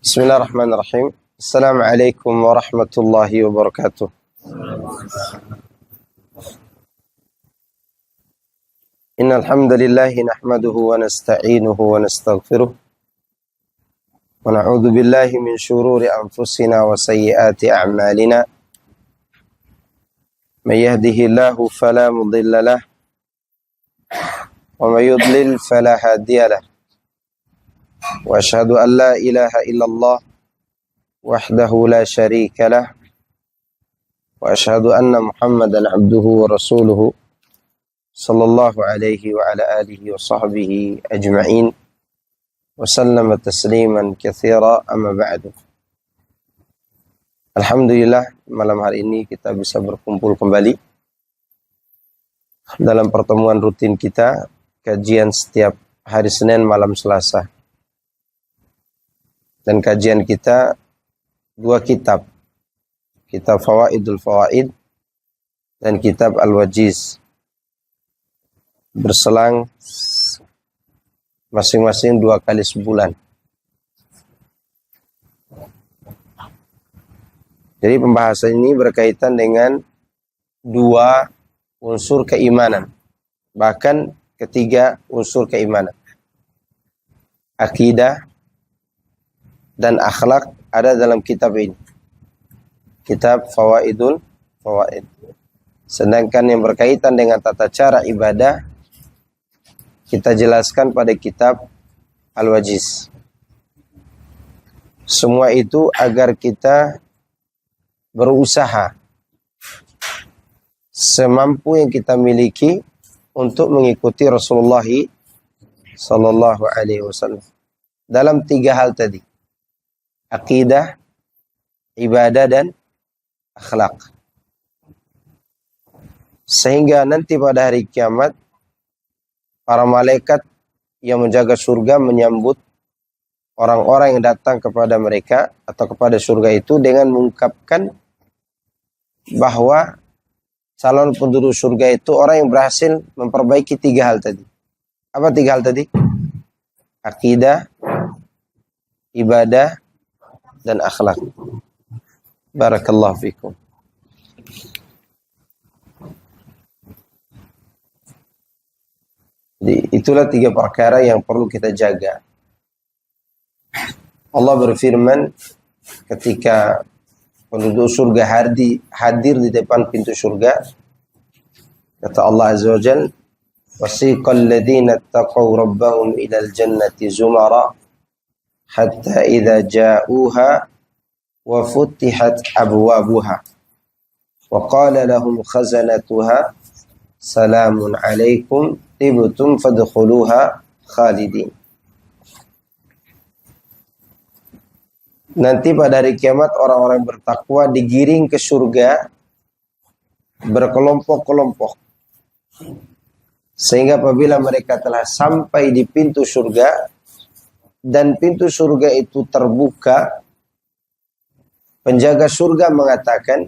Bismillahirrahmanirrahim. Assalamualaikum warahmatullahi wabarakatuh. Innal hamdalillah nahmaduhu wa nasta'inuhu wa nastaghfiruh wa na'udzu billahi min shururi anfusina wa sayyiati a'malina. May yahdihillahu fala mudilla lahu wa may yudlil fala hadiya lahu. Wa asyhadu an la ilaha illallah wahdahu la syarika lah wa asyhadu anna Muhammadan abduhu wa rasuluhu sallallahu alaihi wa ala alihi wa sahbihi ajma'in wa sallama tasliman katsira amma ba'du. Alhamdulillah, malam hari ini kita bisa berkumpul kembali dalam pertemuan rutin kita, kajian setiap hari Senin malam Selasa. Dan kajian kita dua kitab, kitab Fawaidul Fawaid dan kitab Al-Wajiz, berselang masing-masing 2 kali sebulan. Jadi pembahasan ini berkaitan dengan 2 unsur keimanan, bahkan 3 unsur keimanan. Akidah dan akhlak ada dalam kitab ini, kitab Fawaidul Fawaid. Sedangkan yang berkaitan dengan tata cara ibadah kita jelaskan pada kitab Al-Wajiz. Semua itu agar kita berusaha semampu yang kita miliki untuk mengikuti Rasulullah sallallahu alaihi wasallam dalam 3 hal tadi: akidah, ibadah, dan akhlak. Sehingga nanti pada hari kiamat, para malaikat yang menjaga surga menyambut orang-orang yang datang kepada mereka atau kepada surga itu dengan mengungkapkan bahwa calon penduduk surga itu orang yang berhasil memperbaiki 3 hal tadi. Apa 3 hal tadi? Akidah, ibadah, dan akhlak. Barakallahu fikum. Jadi itulah 3 perkara yang perlu kita jaga. Allah berfirman ketika penduduk surga hadir di depan pintu surga, kata Allah Azza wa Jalla, wasiqal ladzina taqaw rabbahum ilal jannati zumara hatta idza ja'uha wa futihat abwabuha wa qala lahum khazanatuha salamun alaikum tibtum fadkhuluha khalidin. Nanti pada hari kiamat orang-orang bertakwa digiring ke surga berkelompok-kelompok, sehingga apabila mereka telah sampai di pintu surga dan pintu surga itu terbuka, penjaga surga mengatakan,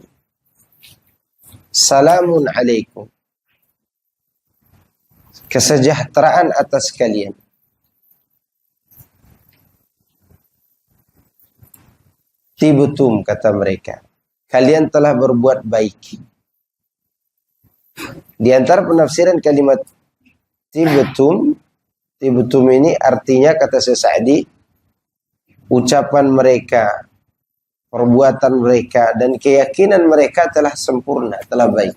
salamun alaikum, kesejahteraan atas kalian. Tibtum, kata mereka, kalian telah berbuat baik. Di antara penafsiran kalimat tibtum ini artinya, kata Syekh Sa'di, ucapan mereka, perbuatan mereka, dan keyakinan mereka telah sempurna, telah baik.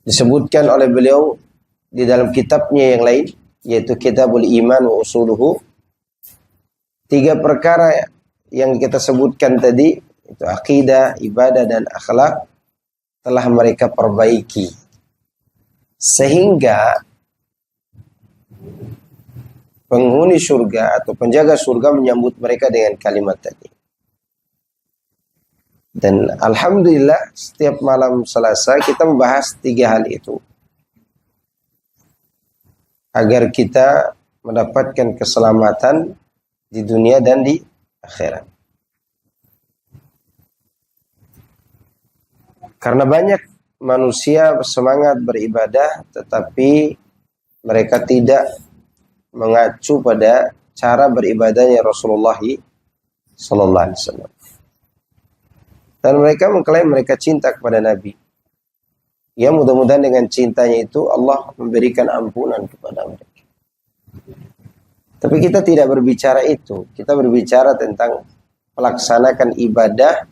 Disebutkan oleh beliau di dalam kitabnya yang lain, yaitu Kitabul Iman wa Usuluhu, 3 perkara yang kita sebutkan tadi, itu akidah, ibadah, dan akhlak, telah mereka perbaiki. Sehingga penghuni surga atau penjaga surga menyambut mereka dengan kalimat tadi. Dan alhamdulillah setiap malam Selasa kita membahas 3 hal itu, agar kita mendapatkan keselamatan di dunia dan di akhirat. Karena banyak manusia semangat beribadah, tetapi mereka tidak mengacu pada cara beribadahnya Rasulullah sallallahu alaihi wasallam. Dan mereka mengklaim mereka cinta kepada Nabi. Ya, mudah-mudahan dengan cintanya itu Allah memberikan ampunan kepada mereka. Tapi kita tidak berbicara itu. Kita berbicara tentang melaksanakan ibadah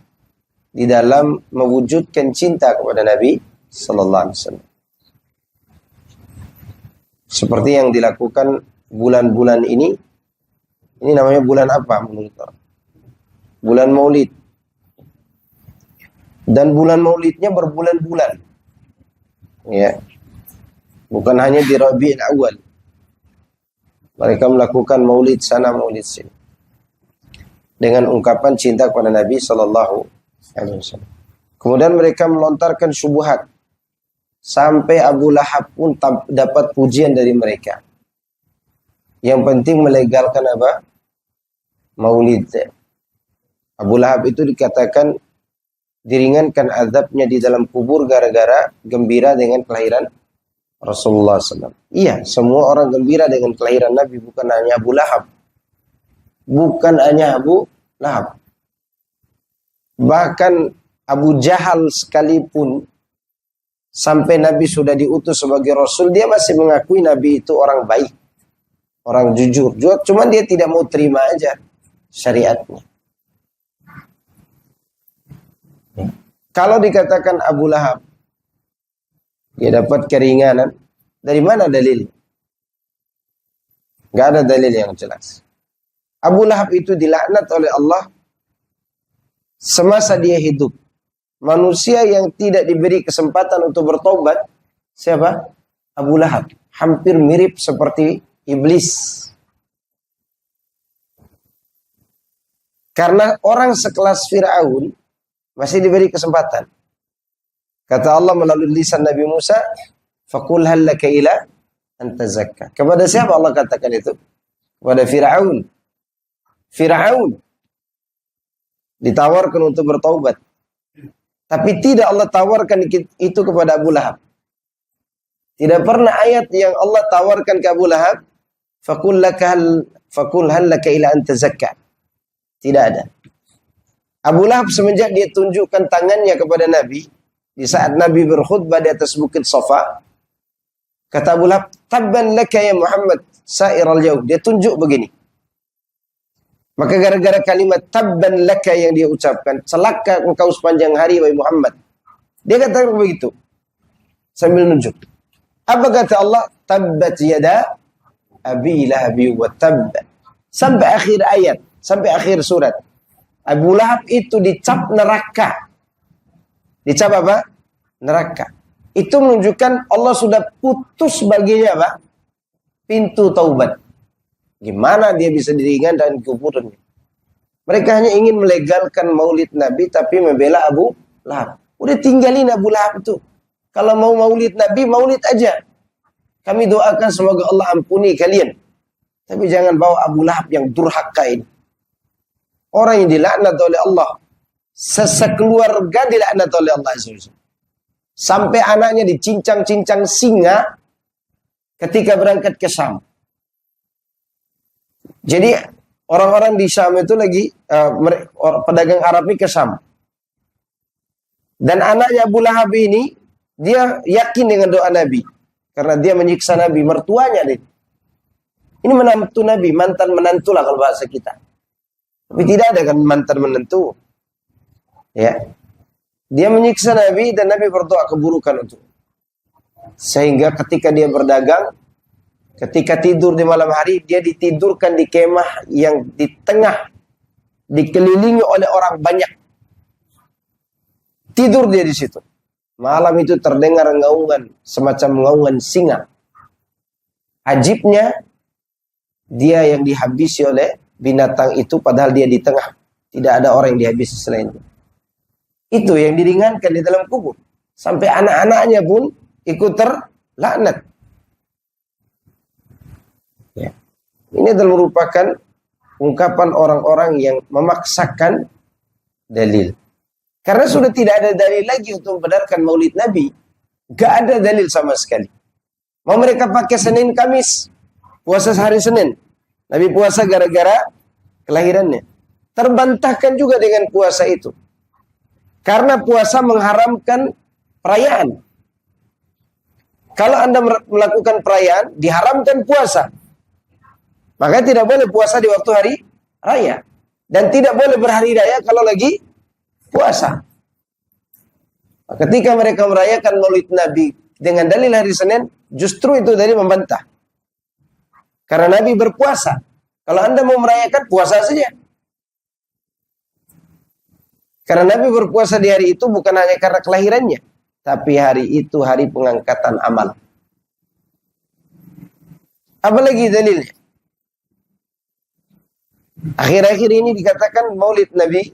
di dalam mewujudkan cinta kepada Nabi sallallahu alaihi wasallam. Seperti yang dilakukan bulan-bulan ini namanya bulan apa menurut orang? Bulan Maulid. Dan bulan Maulidnya berbulan-bulan. Ya. Bukan hanya di Rabiul Awal. Mereka melakukan Maulid sana, Maulid sini. Dengan ungkapan cinta kepada Nabi sallallahu alaihi wasallam. Kemudian mereka melontarkan syubhat. Sampai Abu Lahab pun dapat pujian dari mereka. Yang penting melegalkan apa? Maulid. Abu Lahab itu dikatakan diringankan azabnya di dalam kubur gara-gara gembira dengan kelahiran Rasulullah SAW. Iya, semua orang gembira dengan kelahiran Nabi, bukan hanya Abu Lahab. Bukan hanya Abu Lahab. Bahkan Abu Jahal sekalipun, sampai Nabi sudah diutus sebagai Rasul, dia masih mengakui Nabi itu orang baik, orang jujur. Cuma dia tidak mau terima aja syariatnya. Kalau dikatakan Abu Lahab, dia dapat keringanan, dari mana dalil? Gak ada dalil yang jelas. Abu Lahab itu dilaknat oleh Allah semasa dia hidup. Manusia yang tidak diberi kesempatan untuk bertobat, siapa? Abu Lahab. Hampir mirip seperti iblis. Karena orang sekelas Fir'aun masih diberi kesempatan. Kata Allah melalui lisan Nabi Musa, "Faqul hal laka ila an tazakka." Kepada siapa Allah katakan itu? Kepada Fir'aun. Fir'aun ditawarkan untuk bertaubat. Tapi tidak Allah tawarkan itu kepada Abu Lahab. Tidak pernah ayat yang Allah tawarkan ke Abu Lahab, "Faqul hal laka ila an tazakka." Tidak ada. Abu Lahab semenjak dia tunjukkan tangannya kepada Nabi di saat Nabi berkhutbah di atas bukit Safa, kata Abu Lahab, "Tabban laka ya Muhammad sa'iral yaum." Dia tunjuk begini. Maka gara-gara kalimat tabban laka yang dia ucapkan, celaka engkau sepanjang hari wahai Muhammad. Dia katakan begitu sambil nunjuk. Apa kata Allah? Tabbat yada abi lahabi wa tabb. Sampai akhir ayat, sampai akhir surat. Abu Lahab itu dicap neraka. Dicap apa? Neraka. Itu menunjukkan Allah sudah putus baginya apa? Pintu taubat. Gimana dia bisa diringan dan kuburannya? Mereka hanya ingin melegalkan maulid Nabi tapi membela Abu Lahab. Udah tinggalin Abu Lahab itu. Kalau mau maulid Nabi, maulid aja. Kami doakan semoga Allah ampuni kalian. Tapi jangan bawa Abu Lahab yang durhaka ini. Orang yang dilaknat oleh Allah. Sekeluarga dilaknat oleh Allah. Sampai anaknya dicincang-cincang singa ketika berangkat ke Syam. Jadi orang-orang di Syam itu lagi, pedagang Arab ini ke Syam. Dan anaknya Abu Lahab ini, dia yakin dengan doa Nabi. Karena dia menyiksa Nabi, mertuanya deh. Ini menantu Nabi, mantan menantu lah kalau bahasa kita. Tapi tidak ada kan mantan menantu. Ya. Dia menyiksa Nabi dan Nabi berdoa keburukan untuk. Sehingga ketika dia berdagang, ketika tidur di malam hari, dia ditidurkan di kemah yang di tengah, dikelilingi oleh orang banyak. Tidur dia di situ. Malam itu terdengar ngaungan, semacam ngaungan singa. Ajibnya, dia yang dihabisi oleh binatang itu, padahal dia di tengah. Tidak ada orang yang dihabisi selain itu. Itu yang diringankan di dalam kubur. Sampai anak-anaknya pun ikut terlaknat. Ya. Ini adalah merupakan ungkapan orang-orang yang memaksakan dalil. Karena sudah tidak ada dalil lagi untuk membenarkan maulid Nabi. Gak ada dalil sama sekali. Mau mereka pakai Senin Kamis, puasa hari Senin. Nabi puasa gara-gara kelahirannya. Terbantahkan juga dengan puasa itu. Karena puasa mengharamkan perayaan. Kalau Anda melakukan perayaan, diharamkan puasa. Maka tidak boleh puasa di waktu hari raya. Dan tidak boleh berhari raya kalau lagi puasa. Ketika mereka merayakan Maulid Nabi dengan dalil hari Senin, justru itu dari membantah. Karena Nabi berpuasa. Kalau Anda mau merayakan, puasa saja. Karena Nabi berpuasa di hari itu bukan hanya karena kelahirannya, tapi hari itu hari pengangkatan amal. Apalagi dalilnya? Akhir-akhir ini dikatakan Maulid Nabi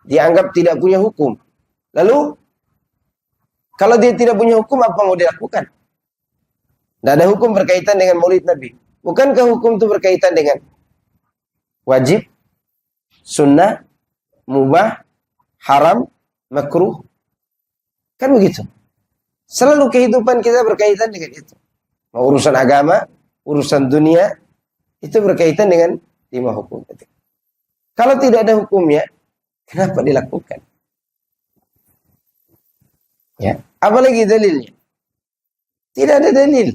dianggap tidak punya hukum. Lalu, kalau dia tidak punya hukum, apa mau dilakukan? Tidak ada hukum berkaitan dengan Maulid Nabi. Bukankah hukum itu berkaitan dengan wajib, sunnah, mubah, haram, makruh? Kan begitu. Selalu kehidupan kita berkaitan dengan itu. Mau urusan agama, urusan dunia, itu berkaitan dengan 5 hukum. Kalau tidak ada hukumnya, kenapa dilakukan? Ya, apalagi dalilnya? Tidak ada dalil.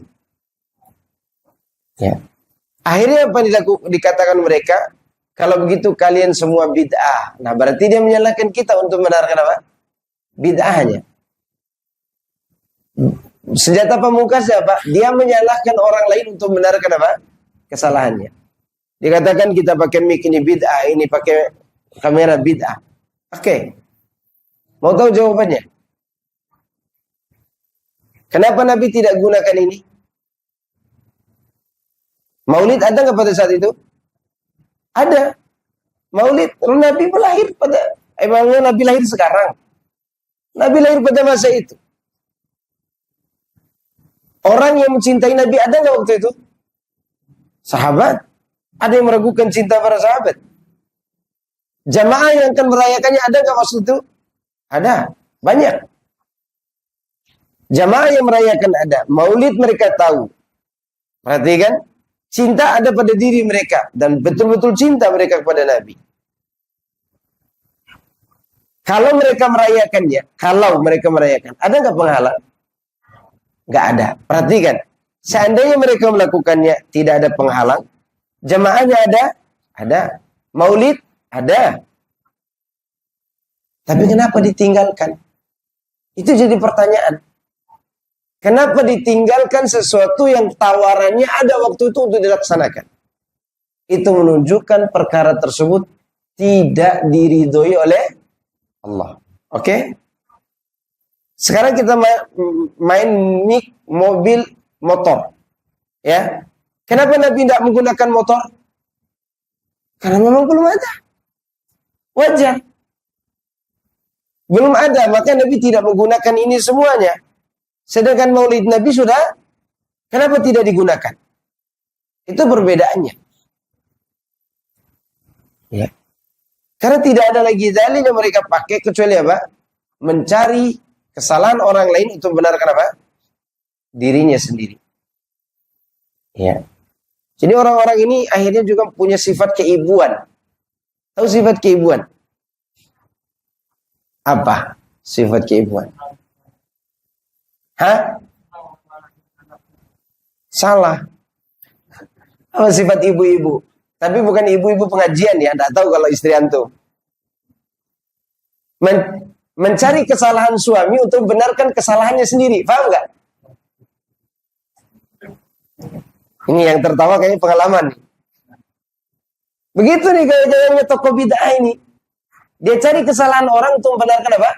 Ya. Akhirnya apa dikatakan mereka? Kalau begitu kalian semua bid'ah. Nah, berarti dia menyalahkan kita untuk membenarkan apa? Bid'ahnya. Senjata pamungkasnya apa? Dia menyalahkan orang lain untuk membenarkan apa? Kesalahannya. Dikatakan kita pakai mic ini bid'ah, ini pakai kamera bid'ah. Oke. Mau tahu jawabannya? Kenapa Nabi tidak gunakan ini? Maulid ada nggak pada saat itu? Ada. Maulid, Nabi lahir pada, emangnya Nabi lahir sekarang? Nabi lahir pada masa itu. Orang yang mencintai Nabi ada nggak waktu itu? Sahabat. Ada yang meragukan cinta para sahabat. Jamaah yang akan merayakannya ada nggak waktu itu? Ada. Banyak. Jamaah yang merayakan ada. Maulid mereka tahu. Perhatikan. Cinta ada pada diri mereka. Dan betul-betul cinta mereka kepada Nabi. Kalau mereka merayakan. Ada nggak penghalang? Nggak ada. Perhatikan. Seandainya mereka melakukannya, tidak ada penghalang. Jamaahnya ada? Ada. Maulid? Ada. Tapi kenapa ditinggalkan? Itu jadi pertanyaan. Kenapa ditinggalkan sesuatu yang tawarannya ada waktu itu untuk dilaksanakan? Itu menunjukkan perkara tersebut tidak diridhoi oleh Allah. Oke? Sekarang kita main mic, mobil, motor. Ya. Kenapa Nabi tidak menggunakan motor? Karena memang belum ada. Wajar. Belum ada, maka Nabi tidak menggunakan ini semuanya. Sedangkan Maulid Nabi sudah, kenapa tidak digunakan? Itu perbedaannya. Ya. Karena tidak ada lagi dalil yang mereka pakai kecuali apa? Mencari kesalahan orang lain untuk membenarkan apa? Dirinya sendiri. Ya. Jadi orang-orang ini akhirnya juga punya sifat keibuan. Tahu sifat keibuan? Apa sifat keibuan? Hah? Salah. Apa sifat ibu-ibu? Tapi bukan ibu-ibu pengajian ya. Tidak tahu kalau istri antum. Mencari kesalahan suami untuk membenarkan kesalahannya sendiri. Paham nggak? Ini yang tertawa kayaknya pengalaman. Begitu nih gaya-gayanya tokoh bid'ah ini. Dia cari kesalahan orang untuk membenarkan apa?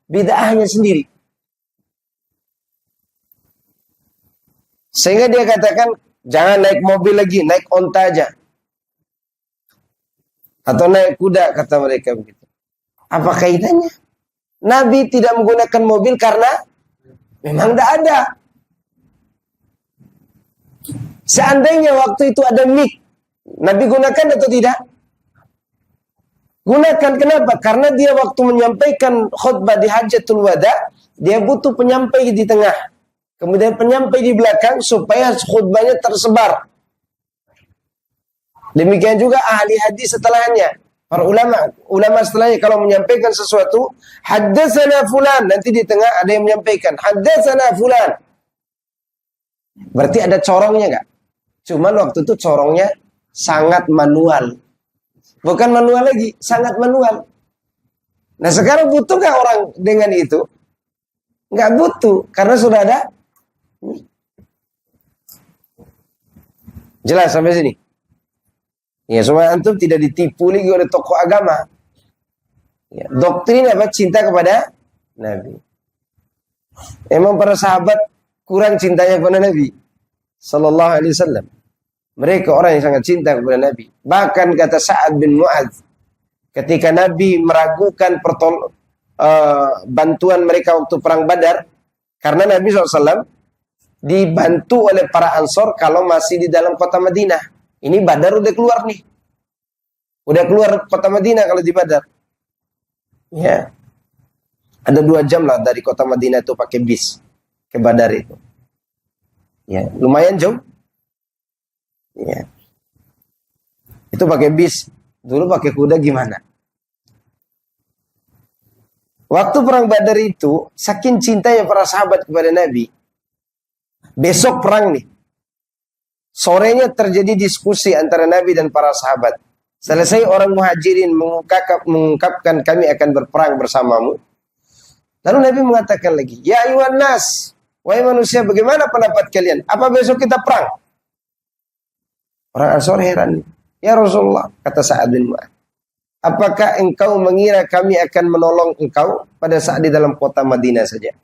Bid'ahnya sendiri. Sehingga dia katakan, jangan naik mobil lagi, naik onta aja. Atau naik kuda, kata mereka begitu. Apa kaitannya? Nabi tidak menggunakan mobil karena memang tidak ada. Seandainya waktu itu ada mic, Nabi gunakan atau tidak? Gunakan. Kenapa? Karena dia waktu menyampaikan khutbah di Hajjatul Wada, dia butuh penyampai di tengah. Kemudian penyampai di belakang supaya khutbahnya tersebar. Demikian juga ahli hadis setelahnya. Para ulama setelahnya kalau menyampaikan sesuatu, haddatsana fulan, nanti di tengah ada yang menyampaikan haddatsana fulan. Berarti ada corongnya enggak? Cuman waktu itu corongnya sangat manual. Bukan manual lagi, sangat manual. Nah, sekarang butuh enggak orang dengan itu? Enggak butuh, karena sudah ada. Jelas sampai sini? Ya, supaya antum tidak ditipu lagi oleh tokoh agama. Ya, doktrin apa? Cinta kepada Nabi. Emang para sahabat kurang cintanya kepada Nabi Sallallahu Alaihi Wasallam. Mereka orang yang sangat cinta kepada Nabi. Bahkan kata Sa'ad bin Mu'adz, ketika Nabi meragukan bantuan mereka waktu perang Badar, karena Nabi SAW dibantu oleh para Ansor kalau masih di dalam kota Madinah. Ini Badar udah keluar nih. Udah keluar kota Madinah kalau di Badar. Ya. Ada 2 jam lah dari kota Madinah itu pakai bis ke Badar itu. Ya, lumayan jauh. Ya. Itu pakai bis. Dulu pakai kuda gimana? Waktu perang Badar itu, saking cintanya para sahabat kepada Nabi. Besok perang nih. Sorenya terjadi diskusi antara Nabi dan para sahabat. Selesai orang muhajirin mengungkapkan kami akan berperang bersamamu. Lalu Nabi mengatakan lagi, ya ayuhan nas, wahai manusia, bagaimana pendapat kalian? Apa besok kita perang? Orang Ansor heran. Ya Rasulullah, kata Sa'ad bin Mu'adz, apakah engkau mengira kami akan menolong engkau pada saat di dalam kota Madinah saja?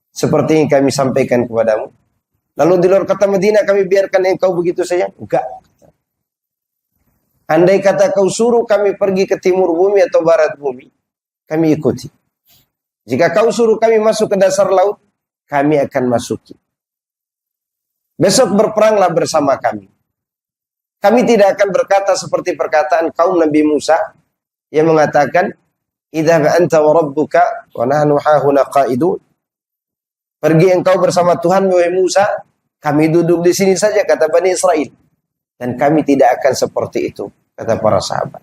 Seperti yang kami sampaikan kepadamu. Lalu di luar kota Madinah kami biarkan engkau begitu saja? Enggak. Andai kata kau suruh kami pergi ke timur bumi atau barat bumi, kami ikuti. Jika kau suruh kami masuk ke dasar laut, kami akan masuki. Besok berperanglah bersama kami. Kami tidak akan berkata seperti perkataan kaum Nabi Musa yang mengatakan, idhab anta wa rabbuka wa nahnu hahuna qa'idun. Pergi engkau bersama Tuhan, wahai Musa, kami duduk di sini saja, kata Bani Israel. Dan kami tidak akan seperti itu, kata para sahabat.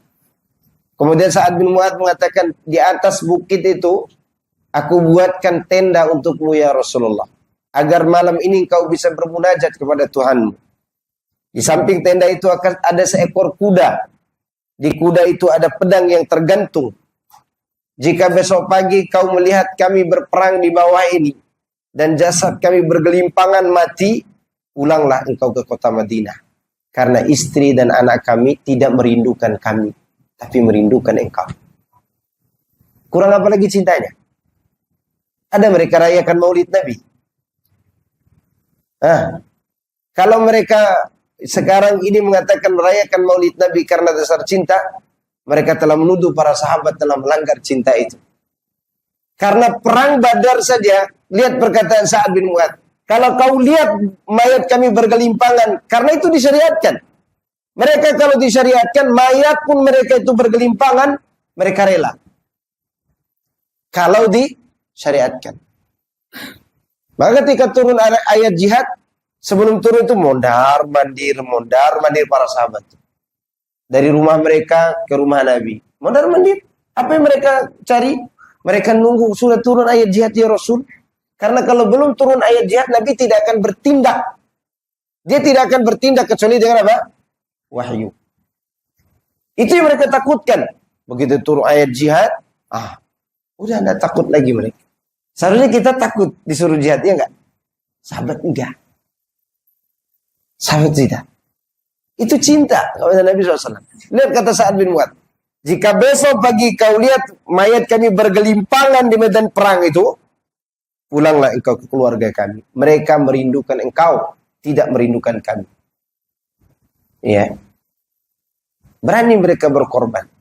Kemudian Sa'ad bin Mu'adz mengatakan, di atas bukit itu, aku buatkan tenda untukmu ya Rasulullah. Agar malam ini engkau bisa bermunajat kepada Tuhanmu. Di samping tenda itu akan ada seekor kuda. Di kuda itu ada pedang yang tergantung. Jika besok pagi kau melihat kami berperang di bawah ini, dan jasad kami bergelimpangan mati, pulanglah engkau ke kota Madinah. Karena istri dan anak kami tidak merindukan kami, tapi merindukan engkau. Kurang apa lagi cintanya? Ada mereka rayakan maulid Nabi. Kalau mereka sekarang ini mengatakan merayakan maulid Nabi karena dasar cinta, mereka telah menuduh para sahabat telah melanggar cinta itu. Karena perang Badar saja, lihat perkataan Sa'ad bin Mu'adz. Kalau kau lihat mayat kami bergelimpangan, karena itu disyariatkan. Mereka kalau disyariatkan, mayat pun mereka itu bergelimpangan, mereka rela. Kalau disyariatkan. Maka ketika turun ayat jihad, sebelum turun itu mondar mandir para sahabat. Dari rumah mereka ke rumah Nabi. Mondar mandir. Apa yang mereka cari? Mereka nunggu sudah turun ayat jihad ya Rasul. Karena kalau belum turun ayat jihad, Nabi tidak akan bertindak. Dia tidak akan bertindak kecuali dengan apa? Wahyu. Itu yang mereka takutkan. Begitu turun ayat jihad, udah enggak takut lagi mereka. Seharusnya kita takut disuruh jihad, ya enggak? Sahabat enggak. Sahabat tidak. Itu cinta kepada Nabi SAW. Lihat kata Sa'ad bin Mu'adz. Jika besok pagi kau lihat mayat kami bergelimpangan di medan perang itu, pulanglah engkau ke keluarga kami. Mereka merindukan engkau, tidak merindukan kami. Ya. Berani mereka berkorban.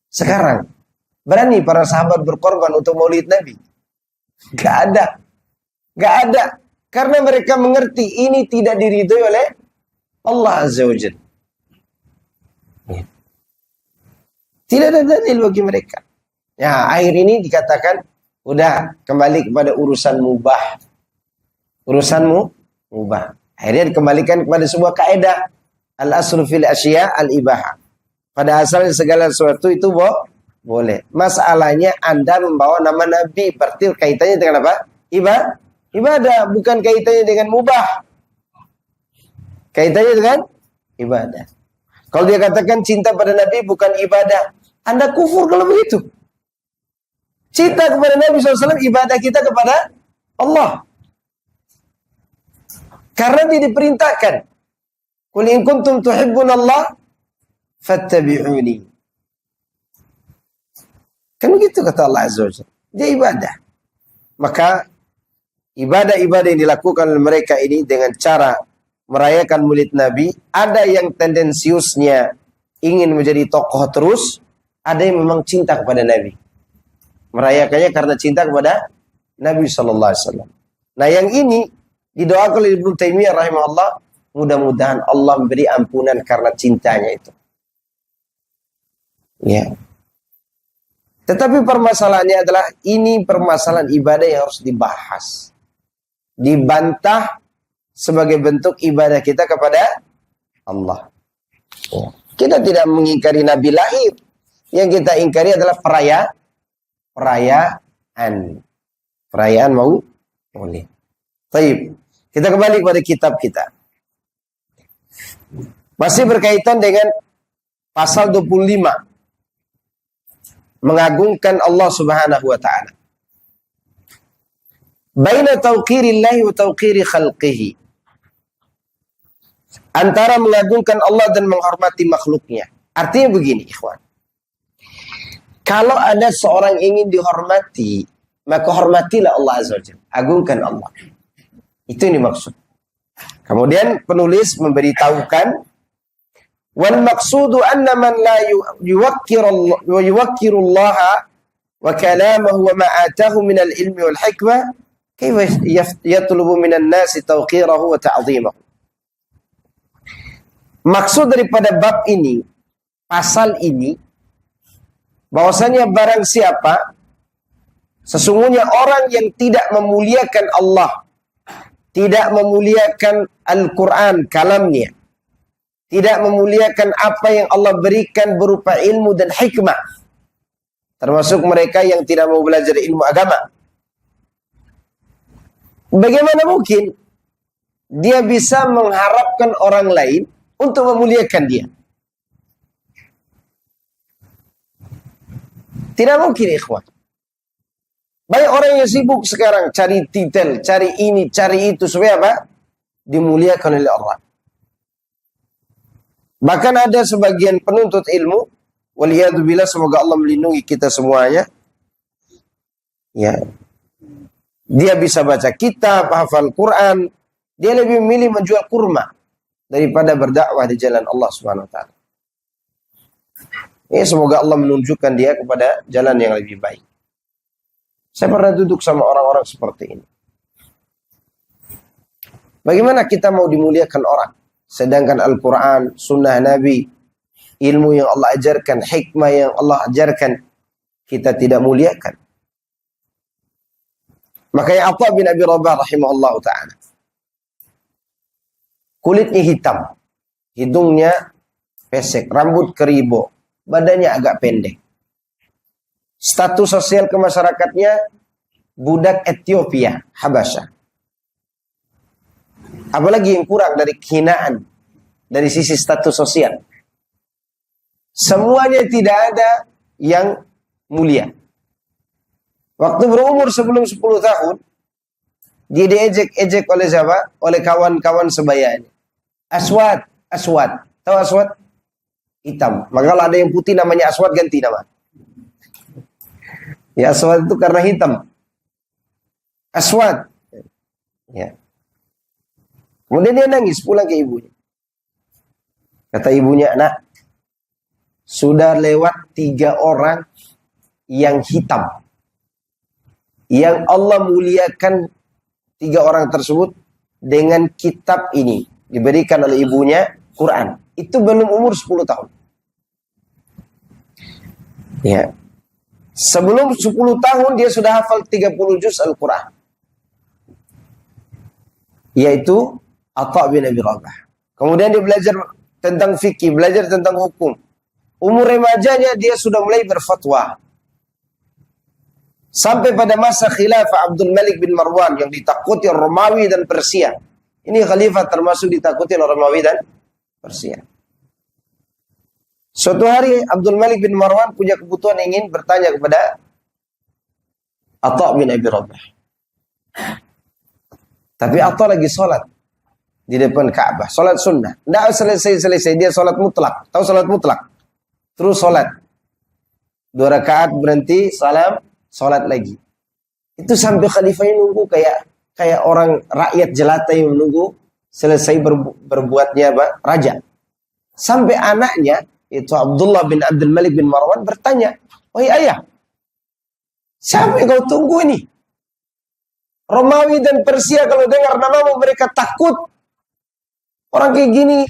Sekarang, berani para sahabat berkorban untuk maulid Nabi? Gak ada. Gak ada. Karena mereka mengerti ini tidak diridhoi oleh Allah Azza wa Jalla. Ya. Tidak ada dalil bagi mereka. Ya, akhir ini dikatakan udah kembali kepada urusan mubah. Urusanmu mubah. Akhirnya dikembalikan kepada sebuah kaidah. Al-aslu fil asya al-ibahah. Pada asalnya segala sesuatu itu boleh. Masalahnya Anda membawa nama Nabi, berarti kaitannya dengan apa? Ibadah, bukan kaitannya dengan mubah. Kaitannya dengan ibadah. Kalau dia katakan cinta pada Nabi bukan ibadah, Anda kufur kalau begitu. Cinta kepada Nabi SAW, ibadah kita kepada Allah. Karena dia diperintahkan. Qul in kuntum tuhibbunallah fattabi'uni. Kan begitu kata Allah Azza wa Jalla. Dia ibadah. Maka ibadah-ibadah yang dilakukan oleh mereka ini dengan cara merayakan Maulid Nabi, ada yang tendensiusnya ingin menjadi tokoh terus, ada yang memang cinta kepada Nabi. Merayakannya karena cinta kepada Nabi sallallahu alaihi wasallam. Nah, yang ini didoakan oleh Ibnu Taimiyah rahimahullah, mudah-mudahan Allah memberi ampunan karena cintanya itu. Ya. Tetapi permasalahannya adalah ini permasalahan ibadah yang harus dibahas. Dibantah sebagai bentuk ibadah kita kepada Allah. Ya. Kita tidak mengingkari Nabi lahir. Yang kita ingkari adalah perayaan Maulid. Baik. Kita kembali kepada kitab kita. Masih berkaitan dengan pasal 25. Mengagungkan Allah Subhanahu wa taala. Baina tauqirillahi wa tauqiri khalqihi. Antara mengagungkan Allah dan menghormati makhluknya. Artinya begini, ikhwan. Kalau ada seorang ingin dihormati, maka hormatilah Allah Azza wa Jalla. Agungkan Allah. Itu yang dimaksud. Kemudian penulis memberitahukan, wal maqsudu anna man la yuwakkiru Allah wa kalamahu wa ma atahu min al-ilmi wal hikmah, kaifa yatlubu min an-nasi tawqirahu wa ta'dhimahu. Maksud daripada bab ini, pasal ini, bahwasanya barang siapa sesungguhnya orang yang tidak memuliakan Allah, tidak memuliakan Al-Quran, kalamnya, tidak memuliakan apa yang Allah berikan berupa ilmu dan hikmah, termasuk mereka yang tidak mau belajar ilmu agama, bagaimana mungkin dia bisa mengharapkan orang lain untuk memuliakan dia? Tidak mungkin, ikhwan. Banyak orang yang sibuk sekarang cari titel, cari ini, cari itu, supaya apa? Dimuliakan oleh Allah. Bahkan ada sebagian penuntut ilmu, waliyadzubillah, semoga Allah melindungi kita semuanya. Ya. Dia bisa baca kitab, hafal Quran, dia lebih memilih menjual kurma daripada berdakwah di jalan Allah Subhanahu wa taala. Ya, semoga Allah menunjukkan dia kepada jalan yang lebih baik. Saya pernah duduk sama orang-orang seperti ini. Bagaimana kita mau dimuliakan orang? Sedangkan Al-Quran, Sunnah Nabi, ilmu yang Allah ajarkan, hikmah yang Allah ajarkan, kita tidak muliakan. Makanya Atha bin Abi Rabah rahimahullah ta'ala, kulitnya hitam, hidungnya pesek, rambut keribo, badannya agak pendek. Status sosial kemasyarakatnya budak Ethiopia, Habasyah. Apalagi yang kurang dari kehinaan dari sisi status sosial. Semuanya tidak ada yang mulia. Waktu berumur sebelum 10 tahun, dia diejek-ejek oleh siapa? Oleh kawan-kawan sebayanya. Aswad. Tahu aswad? Hitam. Maka kalau ada yang putih namanya aswad, ganti nama. Ya, aswad itu karena hitam. Aswad. Ya. Kemudian dia nangis pulang ke ibunya. Kata ibunya, nak, sudah lewat 3 orang yang hitam, yang Allah muliakan 3 orang tersebut dengan kitab ini, diberikan oleh ibunya, Quran. Itu belum umur 10 tahun. Ya. Sebelum 10 tahun dia sudah hafal 30 juz Al-Quran. Yaitu Atha bin Abi Rabah. Kemudian dia belajar tentang fikih, belajar tentang hukum. Umur remajanya dia sudah mulai berfatwa. Sampai pada masa khilafah Abdul Malik bin Marwan yang ditakuti Romawi dan Persia. Ini khalifah termasuk ditakuti oleh Romawi dan Persia. Suatu hari Abdul Malik bin Marwan punya kebutuhan ingin bertanya kepada Atha bin Abi Rabah. Tapi Atha lagi sholat di depan Ka'bah, sholat sunnah. Tidak selesai-selesai, dia sholat mutlak. Tahu sholat mutlak? Terus sholat. 2 rakaat berhenti, salam, sholat lagi. Itu sampai khalifahnya nunggu kayak orang rakyat jelata yang menunggu selesai berbuatnya raja. Sampai anaknya, itu Abdullah bin Abdul Malik bin Marwan bertanya, "Wahai ayah, siapa yang kau tunggu ini? Romawi dan Persia kalau dengar namamu mereka takut. Orang kayak gini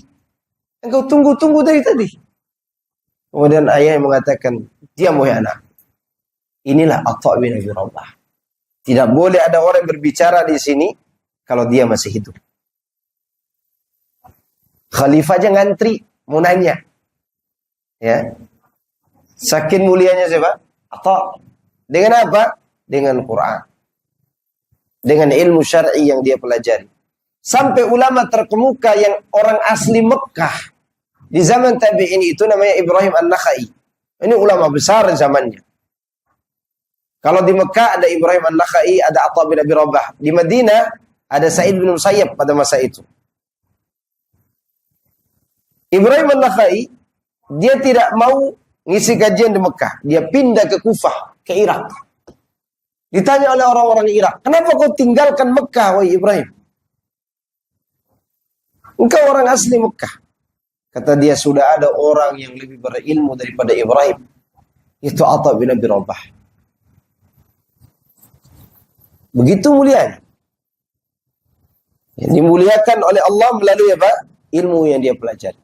yang kau tunggu-tunggu dari tadi." Kemudian ayah yang mengatakan, "Diam wahai anak. Inilah Atha bin Abi Rabah. Tidak boleh ada orang yang berbicara di sini kalau dia masih hidup." Khalifah aja ngantri mau nanya. Ya. Saking mulianya siapa? Atha. Dengan apa? Dengan Quran. Dengan ilmu syar'i yang dia pelajari. Sampai ulama terkemuka yang orang asli Mekah di zaman tabi'in itu namanya Ibrahim An-Nakhai. Ini ulama besar zamannya. Kalau di Mekah ada Ibrahim An-Nakhai, ada Atha bin Abi Rabah. Di Madinah ada Sa'id bin Musayyab pada masa itu. Ibrahim An-Nakhai, dia tidak mau ngisi kajian di Mekah. Dia pindah ke Kufah, ke Irak. Ditanya oleh orang-orang Irak, "Kenapa kau tinggalkan Mekah, wahai Ibrahim? Engkau orang asli Mekah." Kata dia, "Sudah ada orang yang lebih berilmu daripada Ibrahim. Itu Atha bin Abi Rabah." Begitu mulianya. Yang dimuliakan oleh Allah melalui apa? Ilmu yang dia pelajari.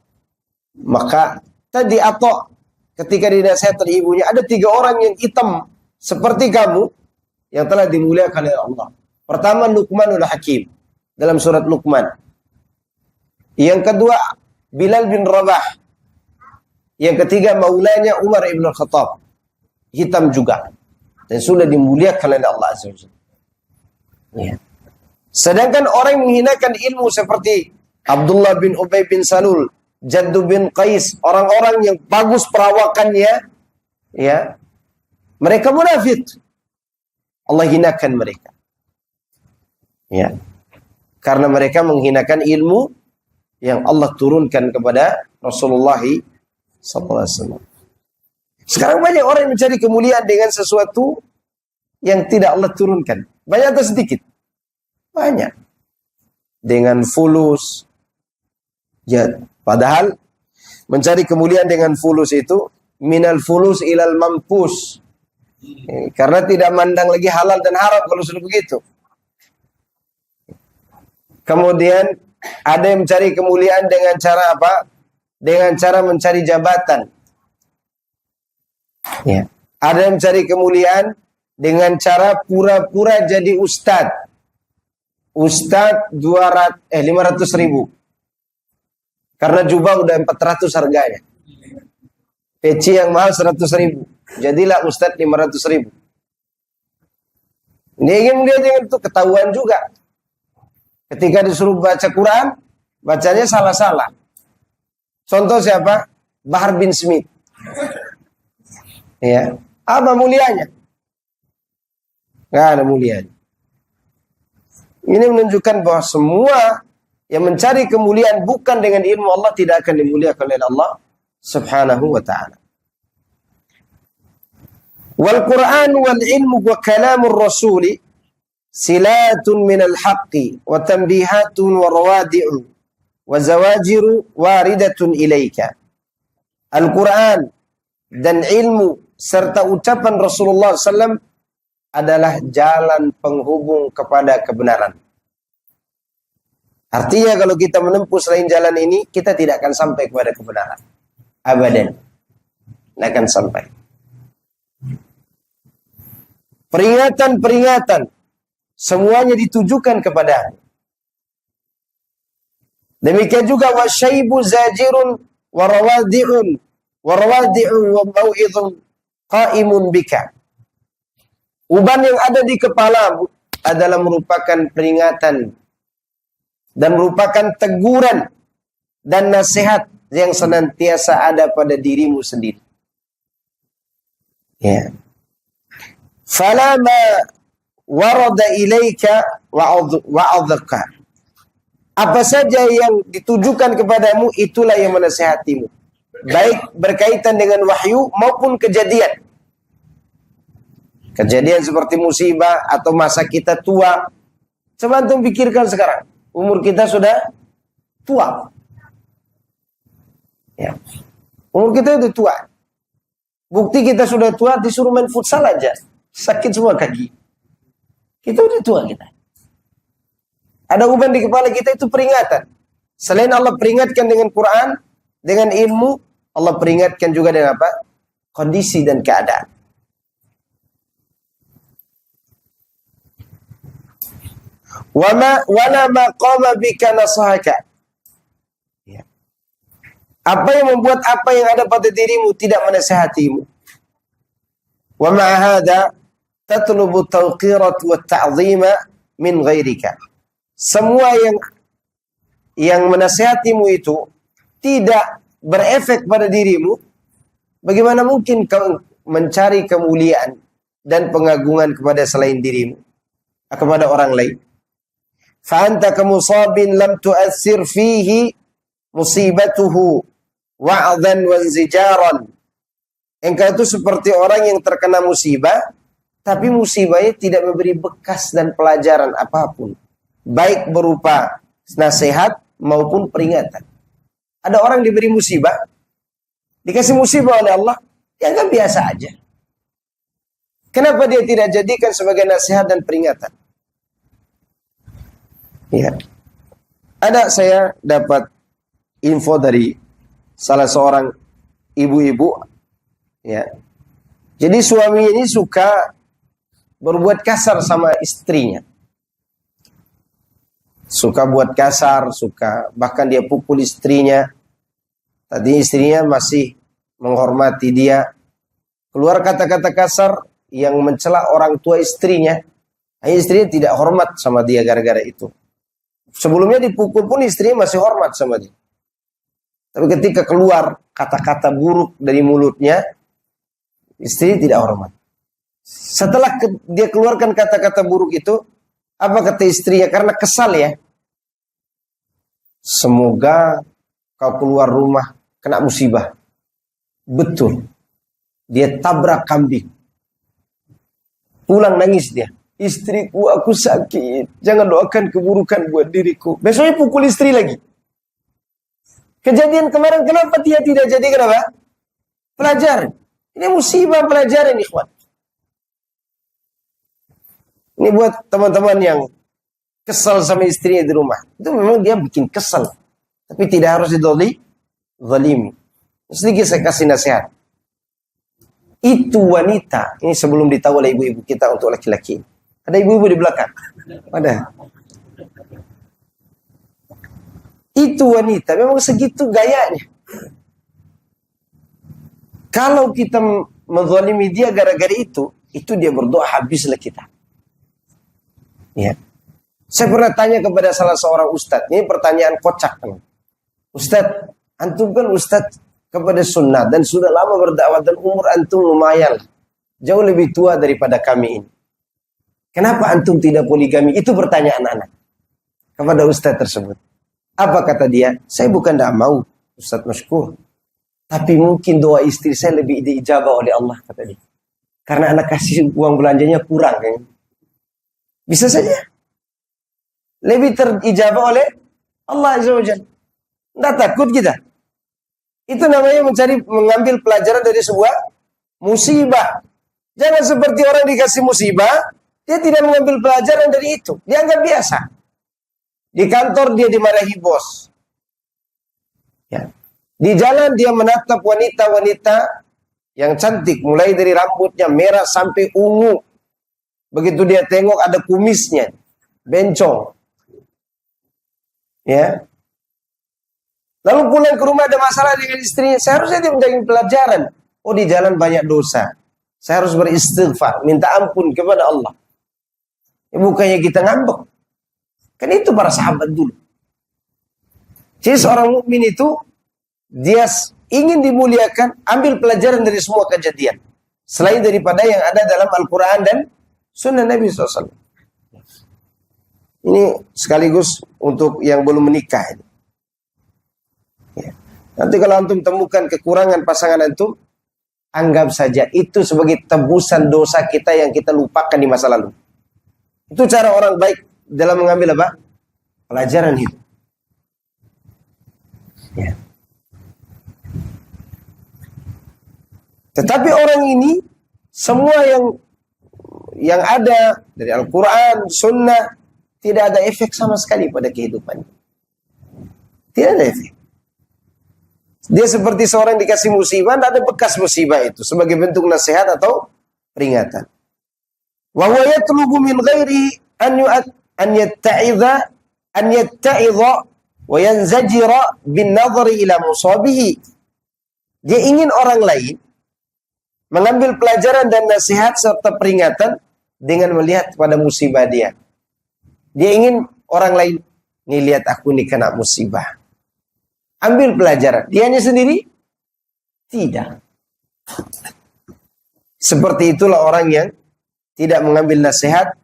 Maka tadi Atha ketika dinasihat oleh ibunya, ada 3 orang yang hitam seperti kamu yang telah dimuliakan oleh Allah. Pertama, Luqmanul Hakim dalam surat Luqman. Yang kedua, Bilal bin Rabah. Yang ketiga, maulanya Umar ibn Khattab. Hitam juga. Dan sudah dimuliakan oleh Allah Azza wa Jalla. Ya. Sedangkan orang yang menghinakan ilmu seperti Abdullah bin Ubay bin Salul, Jaddu bin Qais, orang-orang yang bagus perawakannya, ya, mereka munafik. Allah hinakan mereka. Ya. Karena mereka menghinakan ilmu yang Allah turunkan kepada Rasulullah SAW. Sekarang banyak orang yang mencari kemuliaan dengan sesuatu yang tidak Allah turunkan. Banyak atau sedikit? Banyak. Dengan fulus. Ya, padahal mencari kemuliaan dengan fulus itu minal fulus ilal mampus. Karena tidak mandang lagi halal dan haram kalau sudah begitu. Kemudian ada yang mencari kemuliaan dengan cara apa? Dengan cara mencari jabatan. Ya. Ada yang mencari kemuliaan dengan cara pura-pura jadi ustadz. Ustadz 500.000. Karena jubah udah 400 harganya. Peci yang mahal 100.000. Jadilah ustadz 500.000. Dia ingin melihat yang itu, ketahuan juga. Ketika disuruh baca Quran, bacanya salah-salah. Contoh siapa? Bahar bin Smith. Ya, apa mulianya? Nggak ada mulianya. Ini menunjukkan bahwa semua yang mencari kemuliaan bukan dengan ilmu Allah tidak akan dimuliakan oleh Allah Subhanahu wa ta'ala. Wal Quran wal ilmu wa kalamur rasuli silatun minal haqqi wa tanbihatun wa rawadi'u wa zawajiru waridatun ilaika. Al-Quran dan ilmu serta ucapan Rasulullah SAW adalah jalan penghubung kepada kebenaran. Artinya kalau kita menempuh selain jalan ini, kita tidak akan sampai kepada kebenaran. Abadan. Tidak akan sampai. Peringatan-peringatan semuanya ditujukan kepada Demikian juga wasyaibu zajirun warawadi'un wa mau'idhun qaimun bika. Uban yang ada di kepalamu adalah merupakan peringatan dan merupakan teguran dan nasihat yang senantiasa ada pada dirimu sendiri. Ya. Fala ma warada ilaika wa'adhaka. Apa saja yang ditujukan kepadamu itulah yang menasihatimu. Baik berkaitan dengan wahyu maupun kejadian. Kejadian seperti musibah atau masa kita tua. Coba antum pikirkan sekarang. Umur kita sudah tua. Ya. Umur kita sudah tua. Bukti kita sudah tua disuruh main futsal aja. Sakit semua kaki. Kita udah tua kita. Ada uban di kepala kita itu peringatan. Selain Allah peringatkan dengan Quran, dengan ilmu, Allah peringatkan juga dengan apa? Kondisi dan keadaan. Wala ma qama bika nasahaka. Apa yang membuat apa yang ada pada dirimu tidak menasihatimu? Wa ma'a hadza tatlubu tawqirat wa ta'zima min ghairika. Semua yang menasihatimu itu tidak berefek pada dirimu, bagaimana mungkin kau mencari kemuliaan dan pengagungan kepada selain dirimu, kepada orang lain? Fa anta kamusabin lam tu'athir fihi musibatuhu wa'dhan wa inzijaran. Engkau itu seperti orang yang terkena musibah, tapi musibahnya tidak memberi bekas dan pelajaran apapun, baik berupa nasihat maupun peringatan. Ada orang diberi musibah, dikasih musibah oleh Allah, dianggap biasa aja. Kenapa dia tidak jadikan sebagai nasihat dan peringatan? Ya. Saya dapat info dari salah seorang ibu-ibu, ya. Jadi suami ini suka berbuat kasar sama istrinya. Suka buat kasar, bahkan dia pukul istrinya. Tadi istrinya masih menghormati dia. Keluar kata-kata kasar yang mencela orang tua istrinya. Istrinya tidak hormat sama dia gara-gara itu. Sebelumnya dipukul pun istrinya masih hormat sama dia. Tapi ketika keluar kata-kata buruk dari mulutnya, istri tidak hormat. Setelah dia keluarkan kata-kata buruk itu, apa kata istrinya? Karena kesal ya. Semoga kau keluar rumah kena musibah. Betul. Dia tabrak kambing. Pulang nangis dia. Istriku, aku sakit. Jangan doakan keburukan buat diriku. Besoknya pukul istri lagi. Kejadian kemarin kenapa dia tidak jadi kenapa? Pelajaran. Ini musibah pelajaran, ikhwan. Ini buat teman-teman yang kesal sama istrinya di rumah. Itu memang dia bikin kesal. Tapi tidak harus zalimi. Sedikit saya kasih nasihat. Itu wanita. Ini sebelum ditahu oleh ibu-ibu kita untuk laki-laki. Ada ibu-ibu di belakang? Ada. Itu wanita. Memang segitu gayanya. Kalau kita menzalimi dia gara-gara itu dia berdoa habislah kita. Ya. Saya pernah tanya kepada salah seorang ustadz. Ini pertanyaan kocak. Ustadz, antum kan ustadz kepada sunnah dan sudah lama berdakwah dan umur antum lumayan. Jauh lebih tua daripada kami ini. Kenapa antum tidak poligami? Itu pertanyaan anak kepada ustadz tersebut. Apa kata dia? Saya bukan tidak mau, Ustadz Mashkur. Tapi mungkin doa istri saya lebih diijabah oleh Allah, kata dia. Karena anak kasih uang belanjanya kurang. Kan? Bisa saja. Lebih terijabah oleh Allah Azza wa Jalla. Tidak takut kita. Itu namanya mengambil pelajaran dari sebuah musibah. Jangan seperti orang dikasih musibah, dia tidak mengambil pelajaran dari itu. Dia anggap biasa. Di kantor dia dimarahi bos. Ya. Di jalan dia menatap wanita-wanita yang cantik. Mulai dari rambutnya merah sampai ungu. Begitu dia tengok ada kumisnya. Bencong. Ya. Lalu pulang ke rumah ada masalah dengan istrinya, seharusnya dia menjadi pelajaran. Oh, di jalan banyak dosa. Saya harus beristighfar, minta ampun kepada Allah. Bukannya kita ngambek. Kan itu para sahabat dulu. Jadi seorang mukmin itu dia ingin dimuliakan, ambil pelajaran dari semua kejadian. Selain daripada yang ada dalam Al-Quran dan Sunnah Nabi SAW. Ini sekaligus untuk yang belum menikah. Ya. Nanti kalau antum temukan kekurangan pasangan antum, anggap saja itu sebagai tebusan dosa kita yang kita lupakan di masa lalu. Itu cara orang baik dalam mengambil apa? Pelajaran hidup. Ya. Tetapi orang ini semua yang ada dari Al-Quran, Sunnah, tidak ada efek sama sekali pada kehidupannya. Tidak ada efek. Dia seperti seorang dikasih musibah, tidak ada bekas musibah itu sebagai bentuk nasihat atau peringatan. Wa huwa yatlubu min ghairi an yatta'idha wa yanzajira bin nadhari ila musabihi. Dia ingin orang lain mengambil pelajaran dan nasihat serta peringatan dengan melihat pada musibah dia. Dia ingin orang lain, nih lihat aku nih kena musibah. Ambil pelajaran. Dianya sendiri? Tidak. Seperti itulah orang yang tidak mengambil nasihat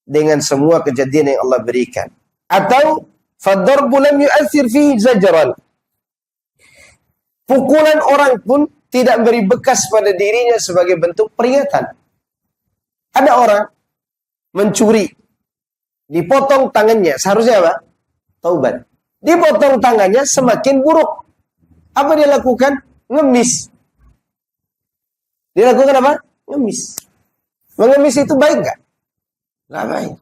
dengan semua kejadian yang Allah berikan. Atau fadarbu lam yu'athir fihi zajran. Pukulan orang pun tidak beri bekas pada dirinya sebagai bentuk peringatan. Ada orang mencuri, dipotong tangannya, seharusnya apa? Taubat. Dipotong tangannya semakin buruk. Apa dia lakukan? Ngemis. Dia lakukan apa? Ngemis. Mengemis itu baik nggak? Nggak baik.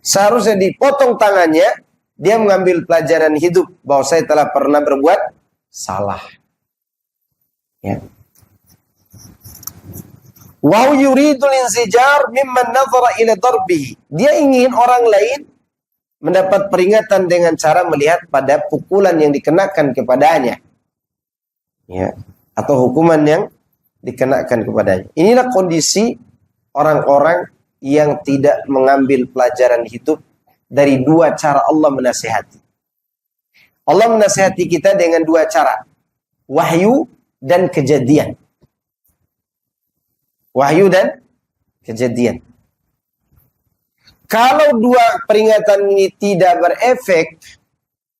Seharusnya dipotong tangannya, dia mengambil pelajaran hidup bahwa saya telah pernah berbuat salah. Ya. Wa yuridul insijar mimman nadhara ila darbihi. Dia ingin orang lain mendapat peringatan dengan cara melihat pada pukulan yang dikenakan kepadanya. Ya, atau hukuman yang dikenakan kepadanya. Inilah kondisi orang-orang yang tidak mengambil pelajaran hidup dari dua cara Allah menasihati. Allah menasihati kita dengan dua cara. Wahyu dan kejadian. Wahyu dan kejadian. Kalau dua peringatan ini tidak berefek,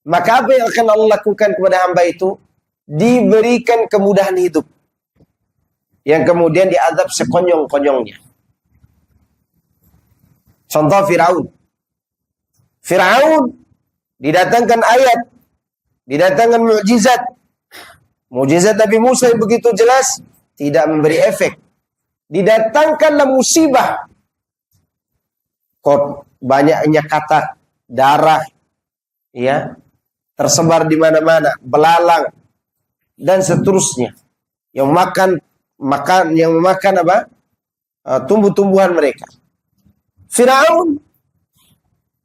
maka apa yang akan Allah lakukan kepada hamba itu? Diberikan kemudahan hidup. Yang kemudian diazab sekonyong-konyongnya. Contoh Firaun. Firaun didatangkan ayat, didatangkan mukjizat. Mukjizat Nabi Musa yang begitu jelas tidak memberi efek. Didatangkanlah musibah. Kok banyaknya kata darah, ya, tersebar di mana-mana, belalang dan seterusnya. Yang memakan apa? Tumbuh-tumbuhan mereka. Firaun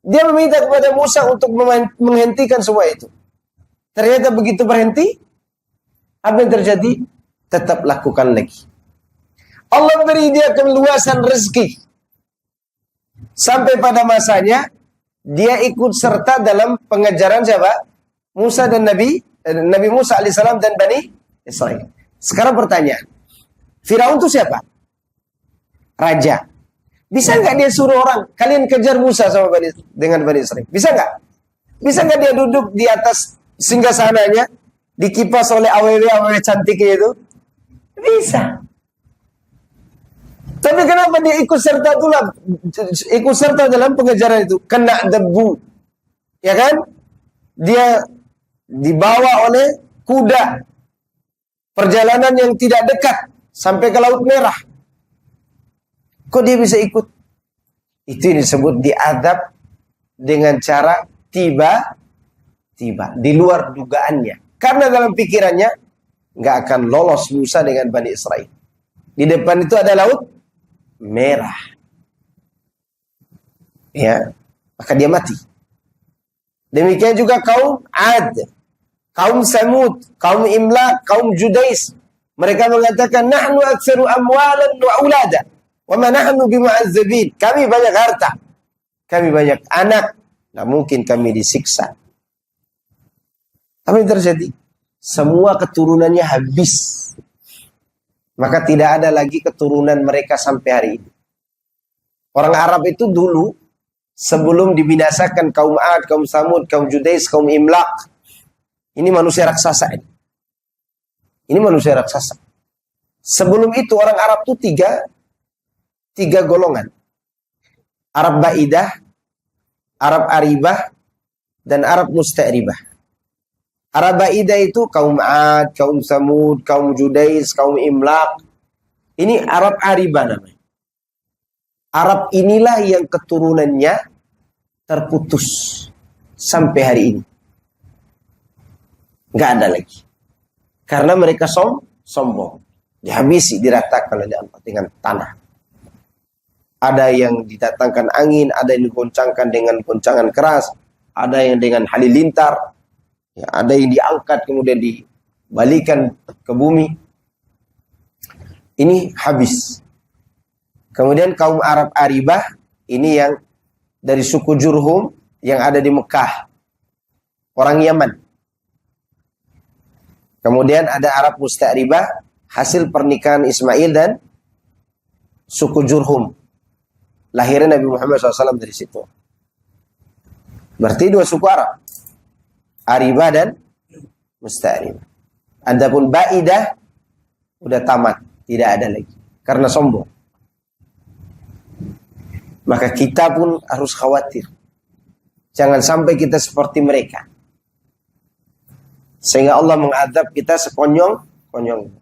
dia meminta kepada Musa untuk menghentikan semua itu. Ternyata begitu berhenti, apa yang terjadi? Tetap lakukan lagi. Allah beri dia keluasan rezeki. Sampai pada masanya dia ikut serta dalam pengejaran siapa? Musa dan Nabi Musa alaihissalam dan Bani Israel. Sekarang pertanyaan, Firaun itu siapa? Raja. Bisa nggak dia suruh orang kalian kejar Musa dengan Bani Israel? Bisa nggak? Bisa nggak dia duduk di atas singgasananya dikipas oleh aww cantiknya itu? Bisa. Tapi kenapa dia ikut serta dalam pengejaran itu? Kena debu. Ya kan? Dia dibawa oleh kuda. Perjalanan yang tidak dekat sampai ke Laut Merah. Kok dia bisa ikut? Itu disebut diadab dengan cara tiba-tiba, di luar dugaannya. Karena dalam pikirannya nggak akan lolos Musa dengan Bani Israel. Di depan itu ada Laut Merah. Ya, maka dia mati. Demikian juga kaum Ad. Kaum Samud, kaum Imlaq, kaum Judais. Mereka mengatakan, nahnu aktsaru amwalan wa aulada, wa ma nahnu bimu'azzabin. Kami banyak harta, kami banyak anak, nggak mungkin kami disiksa. Apa yang terjadi? Semua keturunannya habis. Maka tidak ada lagi keturunan mereka sampai hari ini. Orang Arab itu dulu, sebelum dibinasakan kaum Ad, kaum Samud, kaum Judais, kaum Imlaq, ini manusia raksasa ini. Ini manusia raksasa. Sebelum itu orang Arab itu tiga golongan. Arab Ba'idah, Arab Aribah, dan Arab Musta'ribah. Arab Ba'idah itu kaum Ad, kaum Samud, kaum Judais, kaum Imlaq. Ini Arab Aribah namanya. Arab inilah yang keturunannya terputus sampai hari ini. Nggak ada lagi. Karena mereka sombong. Dihabisi, diratakan oleh Allah dengan tanah. Ada yang didatangkan angin, ada yang digoncangkan dengan goncangan keras, ada yang dengan halilintar, ya, ada yang diangkat kemudian dibalikan ke bumi. Ini habis. Kemudian kaum Arab Aribah, ini yang dari suku Jurhum yang ada di Mekah. Orang Yaman. Kemudian ada Arab Musta'ribah, hasil pernikahan Ismail dan suku Jurhum. Lahirnya Nabi Muhammad SAW dari situ. Berarti dua suku Arab. Aribah dan Musta'ribah. Adapun Ba'idah, udah tamat. Tidak ada lagi. Karena sombong. Maka kita pun harus khawatir. Jangan sampai kita seperti mereka. Sehingga Allah mengadab kita sekonyong-konyong.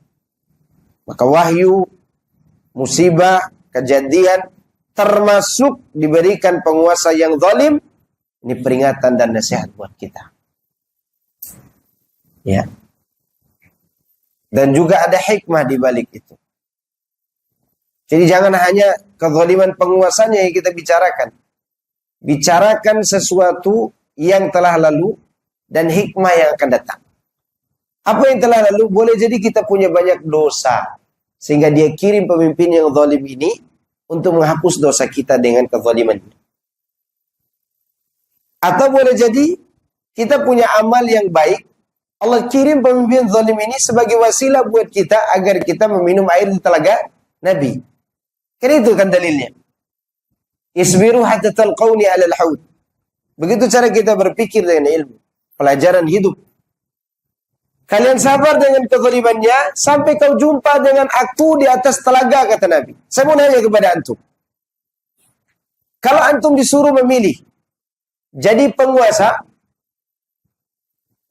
Maka wahyu, musibah, kejadian, termasuk diberikan penguasa yang zalim, ini peringatan dan nasihat buat kita. Ya. Dan juga ada hikmah di balik itu. Jadi jangan hanya kezaliman penguasanya yang kita bicarakan. Bicarakan sesuatu yang telah lalu dan hikmah yang akan datang. Apa yang telah lalu, boleh jadi kita punya banyak dosa. Sehingga dia kirim pemimpin yang zalim ini untuk menghapus dosa kita dengan kezaliman. Atau boleh jadi kita punya amal yang baik. Allah kirim pemimpin zalim ini sebagai wasilah buat kita agar kita meminum air di telaga Nabi. Kan itu kan dalilnya. Isbiru hatta talqawni 'alal haud. Begitu cara kita berpikir dengan ilmu, pelajaran hidup. Kalian sabar dengan kezalimannya sampai kau jumpa dengan aku di atas telaga, kata Nabi. Saya mau nanya kepada antum. Kalau antum disuruh memilih jadi penguasa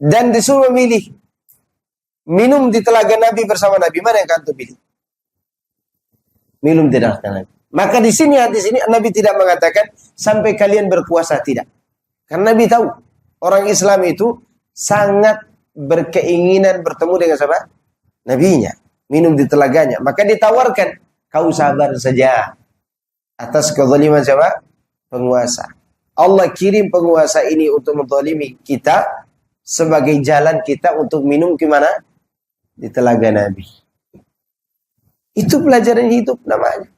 dan disuruh memilih minum di telaga Nabi bersama Nabi, mana yang antum pilih? Minum di telaga Nabi. Maka di sini hadis ini Nabi tidak mengatakan sampai kalian berpuasa, tidak. Karena Nabi tahu orang Islam itu sangat berkeinginan bertemu dengan siapa? Nabinya, minum di telaganya. Maka ditawarkan, kau sabar saja atas kezaliman siapa? Penguasa. Allah kirim penguasa ini untuk menzalimi kita sebagai jalan kita untuk minum di mana? Di telaga Nabi. Itu pelajaran hidup namanya.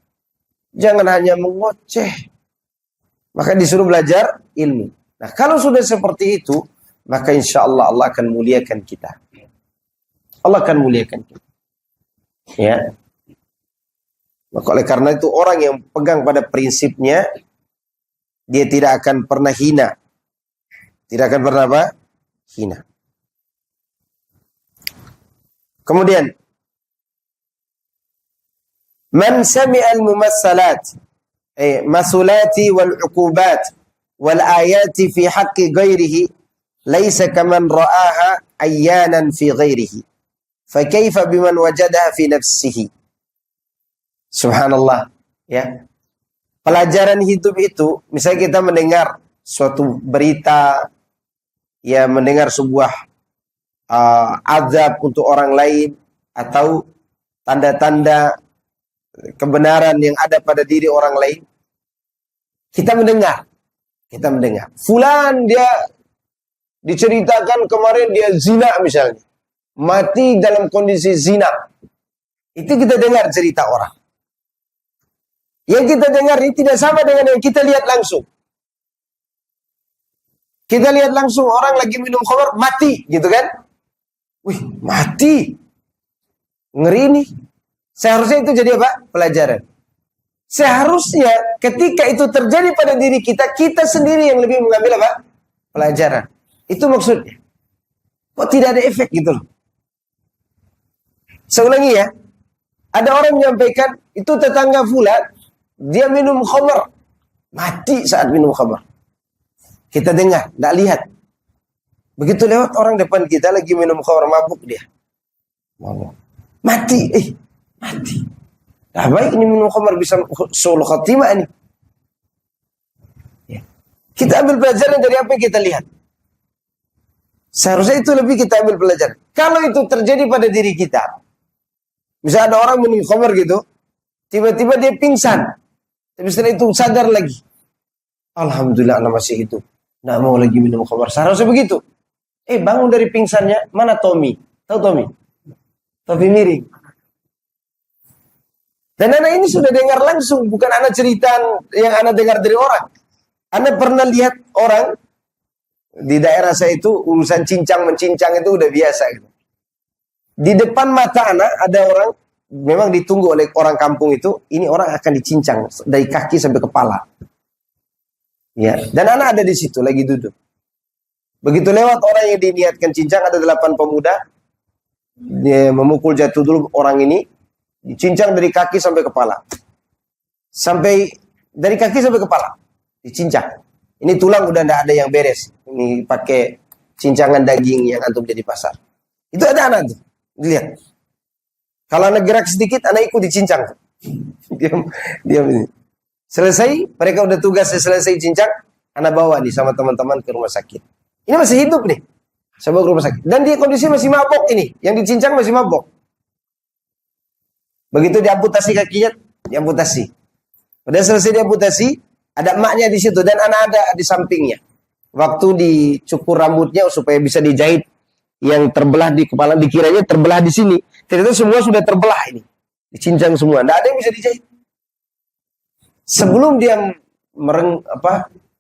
Jangan hanya mengoceh. Maka disuruh belajar ilmu. Nah, kalau sudah seperti itu, maka insya Allah Allah akan muliakan kita. Allah akan muliakan kita. Ya. Maka oleh karena itu orang yang pegang pada prinsipnya, dia tidak akan pernah hina. Tidak akan pernah apa? Hina. Kemudian, man sami'al mumassalat, masulati wal uqubat wal ayati fi haqqi ghairihi laisa kaman ra'aha ayyanan fi ghairihi fa kaifa biman wajadaha fi nafsihi. Subhanallah, ya. Pelajaran hidup itu, misalnya kita mendengar suatu berita, ya, mendengar sebuah azab untuk orang lain atau tanda-tanda kebenaran yang ada pada diri orang lain, kita mendengar. Fulan dia Diceritakan kemarin dia zina misalnya. Mati dalam kondisi zina. Itu kita dengar cerita orang. Yang kita dengar ini tidak sama dengan yang kita lihat langsung. Kita lihat langsung orang lagi minum khamar, mati, gitu kan? Wih, mati. Ngeri nih. Seharusnya itu jadi apa? Pelajaran. Seharusnya ketika itu terjadi pada diri kita, kita sendiri yang lebih mengambil apa? Pelajaran. Itu maksudnya. Kok tidak ada efek gitu loh. Seulangi ya. Ada orang menyampaikan, itu tetangga fulan, dia minum khamar. Mati saat minum khamar. Kita dengar, tidak lihat. Begitu lewat orang depan kita lagi minum khamar, mabuk dia. Mati. Mati. Nah baik ini minum khamar bisa sul khatimah ini. Ya. Kita ambil pelajaran dari apa yang kita lihat. Seharusnya itu lebih kita ambil pelajaran. Kalau itu terjadi pada diri kita. Misalnya ada orang minum khamar gitu. Tiba-tiba dia pingsan. Tapi setelah itu sadar lagi. Alhamdulillah anak masih hidup. Nggak mau lagi minum khamar. Seharusnya begitu. Bangun dari pingsannya. Mana Tommy? Tahu Tommy? Tommy miring. Dan anak ini sudah dengar langsung. Bukan anak cerita yang anak dengar dari orang. Anak pernah lihat orang. Di daerah saya itu urusan cincang-mencincang itu udah biasa gitu. Di depan mata anak ada orang, memang ditunggu oleh orang kampung itu, ini orang akan dicincang dari kaki sampai kepala. Ya, dan anak ada di situ lagi duduk. Begitu lewat orang yang diniatkan cincang, ada 8 pemuda, dia memukul jatuh dulu orang ini, dicincang dari kaki sampai kepala. Sampai dari kaki sampai kepala, dicincang. Ini tulang udah tidak ada yang beres. Ini pakai cincangan daging yang antum jadi pasar. Itu ada anak tuh. Lihat. Kalau anak gerak sedikit, anak ikut dicincang. Diam ini. Selesai, mereka udah tugas selesai cincang, anak bawa nih sama teman-teman ke rumah sakit. Ini masih hidup nih. Saya bawa ke rumah sakit. Dan dia kondisi masih mabok ini. Yang dicincang masih mabok. Begitu diamputasi kakinya, diamputasi. Udah selesai diamputasi, ada emaknya di situ dan anak ada di sampingnya. Waktu dicukur rambutnya supaya bisa dijahit yang terbelah di kepala, dikiranya terbelah di sini. Ternyata semua sudah terbelah ini. Dicincang semua. Tidak ada yang bisa dijahit. Sebelum dia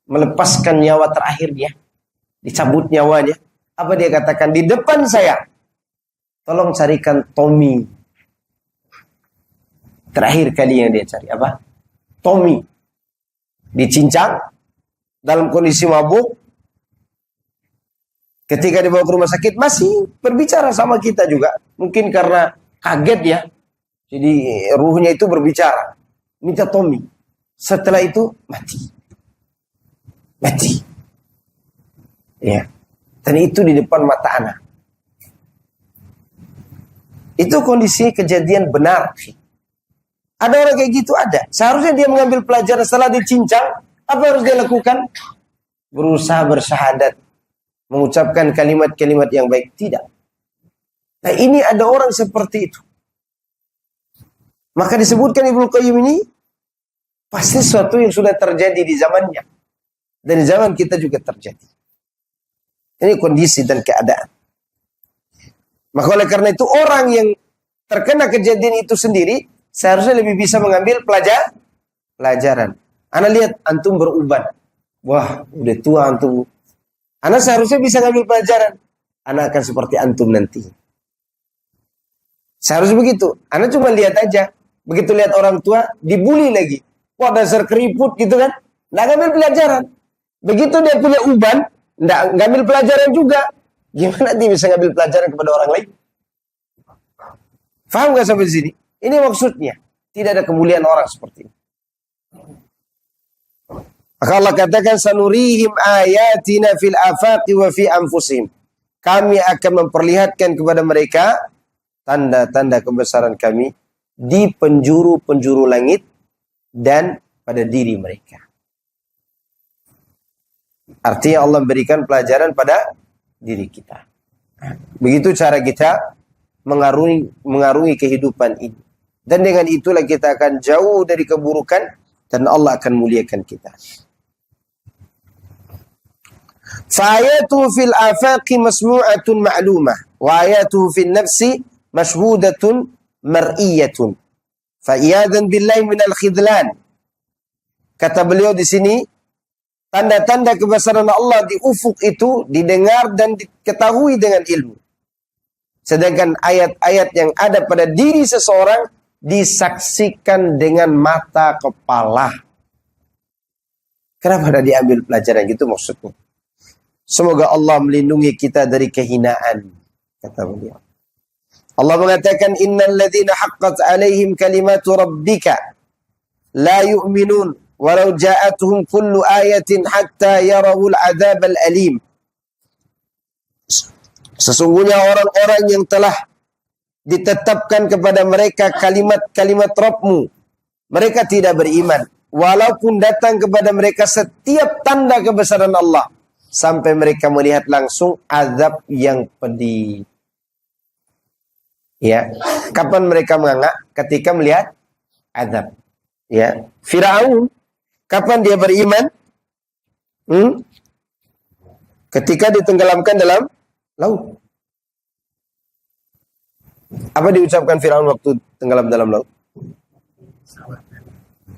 melepaskan nyawa terakhirnya, dicabut nyawanya, apa dia katakan? Di depan saya, tolong carikan Tommy. Terakhir kali yang dia cari. Apa? Tommy. Dicincang dalam kondisi mabuk. Ketika dibawa ke rumah sakit masih berbicara sama kita juga. Mungkin karena kaget ya. Jadi ruhnya itu berbicara. Minta Tommy. Setelah itu mati. Mati. Ya. Dan itu di depan mata anak. Itu kondisi kejadian benar. Ada orang kayak gitu, ada. Seharusnya dia mengambil pelajaran setelah dicincang. Apa harus dia lakukan? Berusaha bersyahadat. Mengucapkan kalimat-kalimat yang baik. Tidak. Nah ini ada orang seperti itu. Maka disebutkan Ibnu Qayyim ini. Pasti sesuatu yang sudah terjadi di zamannya. Dan di zaman kita juga terjadi. Ini kondisi dan keadaan. Maka oleh karena itu orang yang terkena kejadian itu sendiri. Seharusnya lebih bisa mengambil pelajaran. Anak lihat antum beruban. Wah, udah tua antum. Anak seharusnya bisa ngambil pelajaran. Anak akan seperti antum nanti. Seharusnya begitu. Anak cuma lihat aja. Begitu lihat orang tua, dibully lagi. Wah, dasar keriput gitu kan. Nggak ngambil pelajaran. Begitu dia punya uban, nggak ngambil pelajaran juga. Gimana dia bisa ngambil pelajaran kepada orang lain? Faham nggak sampai di sini? Ini maksudnya. Tidak ada kemuliaan orang seperti ini. Maka Allah katakan sanurihim ayatina fil afaqi wa fi anfusihim. Kami akan memperlihatkan kepada mereka tanda-tanda kebesaran kami di penjuru-penjuru langit dan pada diri mereka. Artinya Allah berikan pelajaran pada diri kita. Begitu cara kita mengarungi kehidupan ini. Dan dengan itulah kita akan jauh dari keburukan dan Allah akan muliakan kita. Fa'ayatuhu fil afaqi masmu'atun ma'lumah wa ayatuhu fil nafsi mashhudatun mar'iyatun. Fa'iyadan billahi minal khidlan. Kata beliau di sini, tanda-tanda kebesaran Allah di ufuk itu didengar dan diketahui dengan ilmu. Sedangkan ayat-ayat yang ada pada diri seseorang disaksikan dengan mata kepala. Kenapa ada diambil pelajaran gitu maksudnya? Semoga Allah melindungi kita dari kehinaan, kata beliau. Allah mengatakan, innal ladzina haqqat alaihim kalimatu rabbika la yu'minun walau ja'atuhum kullu ayatin hatta yarawul adzabal alim. Sesungguhnya orang-orang yang telah ditetapkan kepada mereka kalimat-kalimat Rabbmu, mereka tidak beriman walaupun datang kepada mereka setiap tanda kebesaran Allah sampai mereka melihat langsung azab yang pedih. Ya, kapan mereka menganga? Ketika melihat azab. Ya, Firaun kapan dia beriman? Ketika ditenggelamkan dalam laut. Apa diucapkan Firaun waktu tenggelam dalam laut?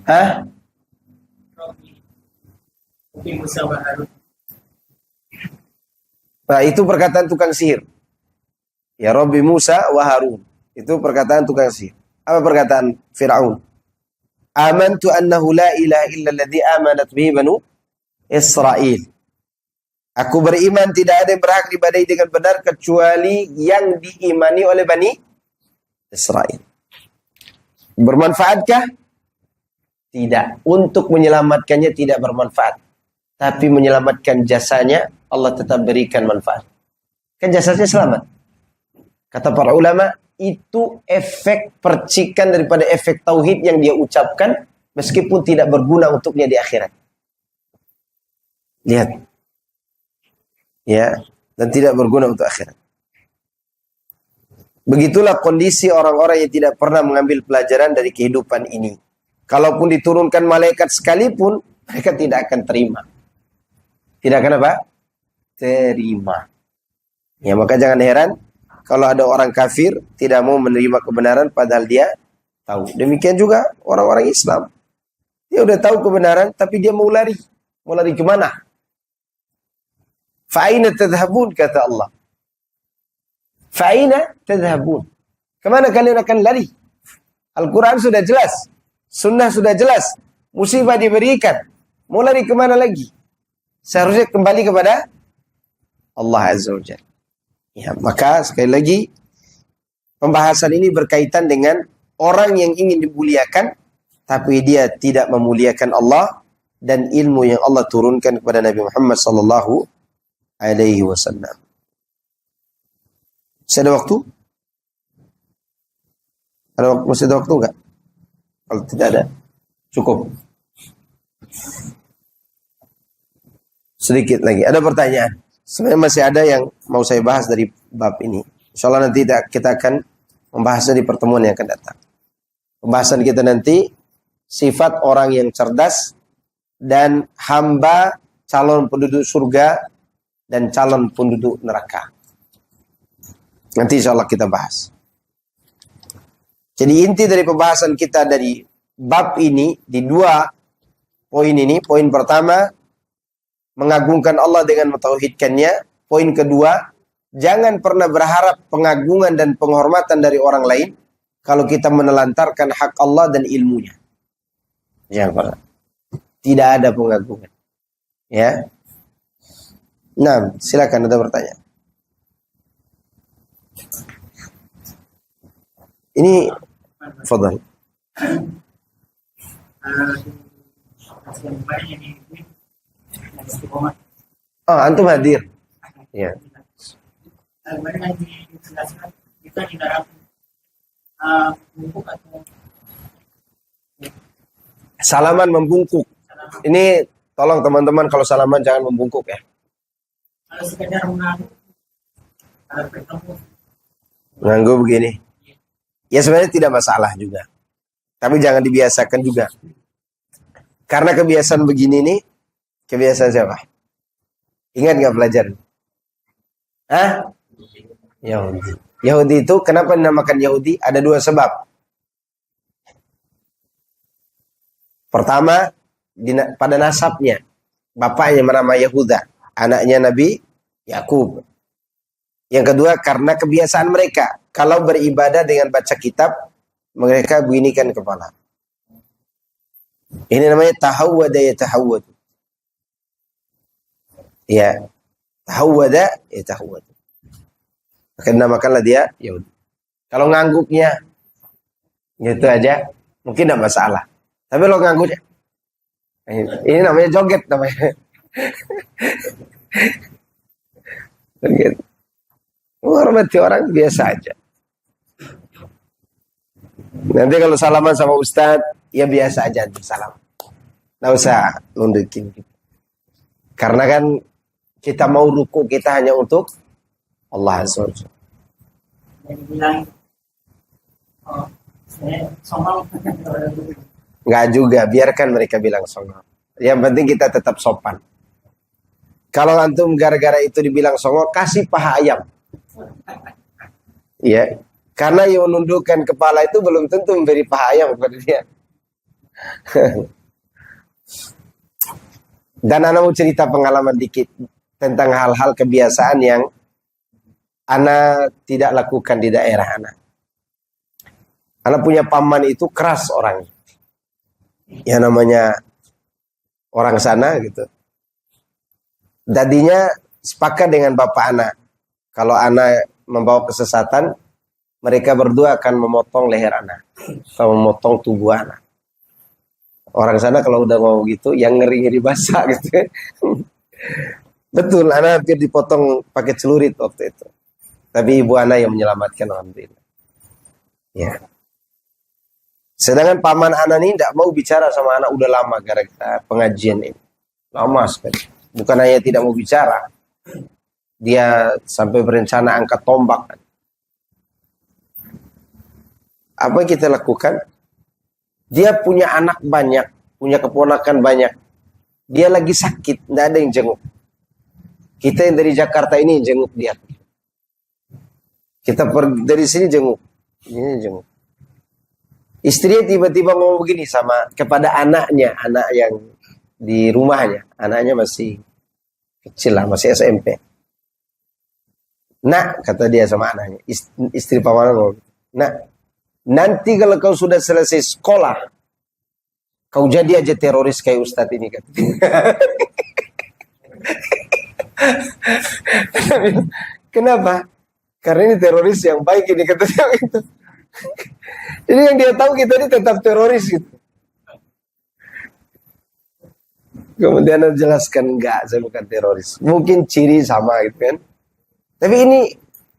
Hah? Nah, itu perkataan tukang sihir. Ya Rabbi Musa wa Harun. Itu perkataan tukang sihir. Apa perkataan Firaun? Amantu annahu la ilaha illa alladhi amanat bihi banu Israel. Aku beriman tidak ada yang berhak diibadahi dengan benar kecuali yang diimani oleh Bani Israel. Bermanfaatkah? Tidak. Untuk menyelamatkannya tidak bermanfaat. Tapi menyelamatkan jasanya Allah tetap berikan manfaat. Kan jasanya selamat. Kata para ulama, itu efek percikan daripada efek tauhid yang dia ucapkan meskipun tidak berguna untuknya di akhirat. Lihat. Ya, dan tidak berguna untuk akhirat. Begitulah kondisi orang-orang yang tidak pernah mengambil pelajaran dari kehidupan ini. Kalaupun diturunkan malaikat sekalipun, mereka tidak akan terima. Tidak akan apa? Terima. Ya, maka jangan heran kalau ada orang kafir tidak mau menerima kebenaran padahal dia tahu. Demikian juga orang-orang Islam. Dia udah tahu kebenaran tapi dia mau lari. Mau lari kemana? Fa'aina tadhhabun, kata Allah. Fa'aina tadhhabun. Kemana kalian akan lari? Al-Quran sudah jelas. Sunnah sudah jelas. Musibah diberikan. Mau lari kemana lagi? Seharusnya kembali kepada Allah Azza wa Jalla. Ya, maka sekali lagi pembahasan ini berkaitan dengan orang yang ingin dimuliakan tapi dia tidak memuliakan Allah dan ilmu yang Allah turunkan kepada Nabi Muhammad sallallahu alaihi wasallam. Masih ada waktu? Masih ada waktu enggak? Kalau tidak ada, cukup. Sedikit lagi. Ada pertanyaan? Sebenarnya masih ada yang mau saya bahas dari bab ini. Insyaallah nanti kita akan membahasnya di pertemuan yang akan datang. Pembahasan kita nanti sifat orang yang cerdas dan hamba calon penduduk surga dan calon penduduk neraka. Nanti insyaallah kita bahas. Jadi inti dari pembahasan kita dari bab ini di dua poin ini. Poin pertama, mengagungkan Allah dengan mentauhidkannya. Poin kedua, jangan pernah berharap pengagungan dan penghormatan dari orang lain kalau kita menelantarkan hak Allah dan ilmunya. Jangan pernah. Tidak ada pengagungan. Ya. Nah, silakan ada pertanyaan. Ini fadhal. Oh, antum hadir. Ya. Salaman membungkuk. Ini tolong teman-teman kalau salaman jangan membungkuk ya. Kalau sekedar mengangguk, kalau bertemu. Mengangguk begini. Ya sebenarnya tidak masalah juga. Tapi jangan dibiasakan juga. Karena kebiasaan begini nih, kebiasaan siapa? Ingat nggak pelajaran? Hah? Yahudi. Yahudi itu kenapa dinamakan Yahudi? Ada dua sebab. Pertama, pada nasabnya. Bapaknya bernama Yahuda, anaknya Nabi Yakub. Yang kedua, karena kebiasaan mereka. Kalau beribadah dengan baca kitab, mereka beginikan kepala. Ini namanya tahawwada yatahawwad. Ya, tahawwada yatahawwad. Maka dinamakanlah dia Yahudi. Kalau ngangguknya gitu aja, mungkin tidak masalah. Tapi kalau ngangguknya, ini namanya joget namanya. Joget. Menghormati orang biasa aja. Nanti kalau salaman sama Ustadz, ya biasa aja salam. Nggak usah nundukin. Karena kan kita mau ruku, kita hanya untuk Allah Azza wa Jalla. Yang bilang, oh, saya sombong. Nggak juga, biarkan mereka bilang songong. Yang penting kita tetap sopan. Kalau antum gara-gara itu dibilang songong, kasih paha ayam. Ya, karena yang menundukkan kepala itu belum tentu memberi paha ayam kepada dia. Dan ana mau cerita pengalaman dikit tentang hal-hal kebiasaan yang ana tidak lakukan di daerah ana. Ana punya paman itu keras orangnya. Ya namanya orang sana gitu. Dadinya sepakat dengan bapak anak. Kalau anak membawa kesesatan, mereka berdua akan memotong leher anak. Atau memotong tubuh anak. Orang sana kalau udah mau gitu, yang ngeri-ngeri basah gitu. Betul, anak hampir dipotong pakai celurit waktu itu. Tapi ibu anak yang menyelamatkan, alhamdulillah. Ya. Sedangkan paman anak ini tidak mau bicara sama anak udah lama gara-gara pengajian ini. Lama sekali. Bukan hanya tidak mau bicara. Dia sampai berencana angkat tombak. Apa yang kita lakukan? Dia punya anak banyak. Punya keponakan banyak. Dia lagi sakit. Tidak ada yang jenguk. Kita yang dari Jakarta ini yang jenguk dia. Kita dari sini jenguk. Ini jenguk. Istrinya tiba-tiba ngomong begini kepada anaknya, anak yang di rumahnya. Anaknya masih kecil lah, masih SMP. Nak, kata dia sama anaknya, istri paman ngomong, nak, nanti kalau kau sudah selesai sekolah, kau jadi aja teroris kayak Ustadz ini, kata. Kenapa? Karena ini teroris yang baik ini, kata dia gitu. Jadi yang dia tahu kita ini tetap teroris gitu. Kemudian dia jelaskan, enggak, saya bukan teroris. Mungkin ciri sama gitu kan. Tapi ini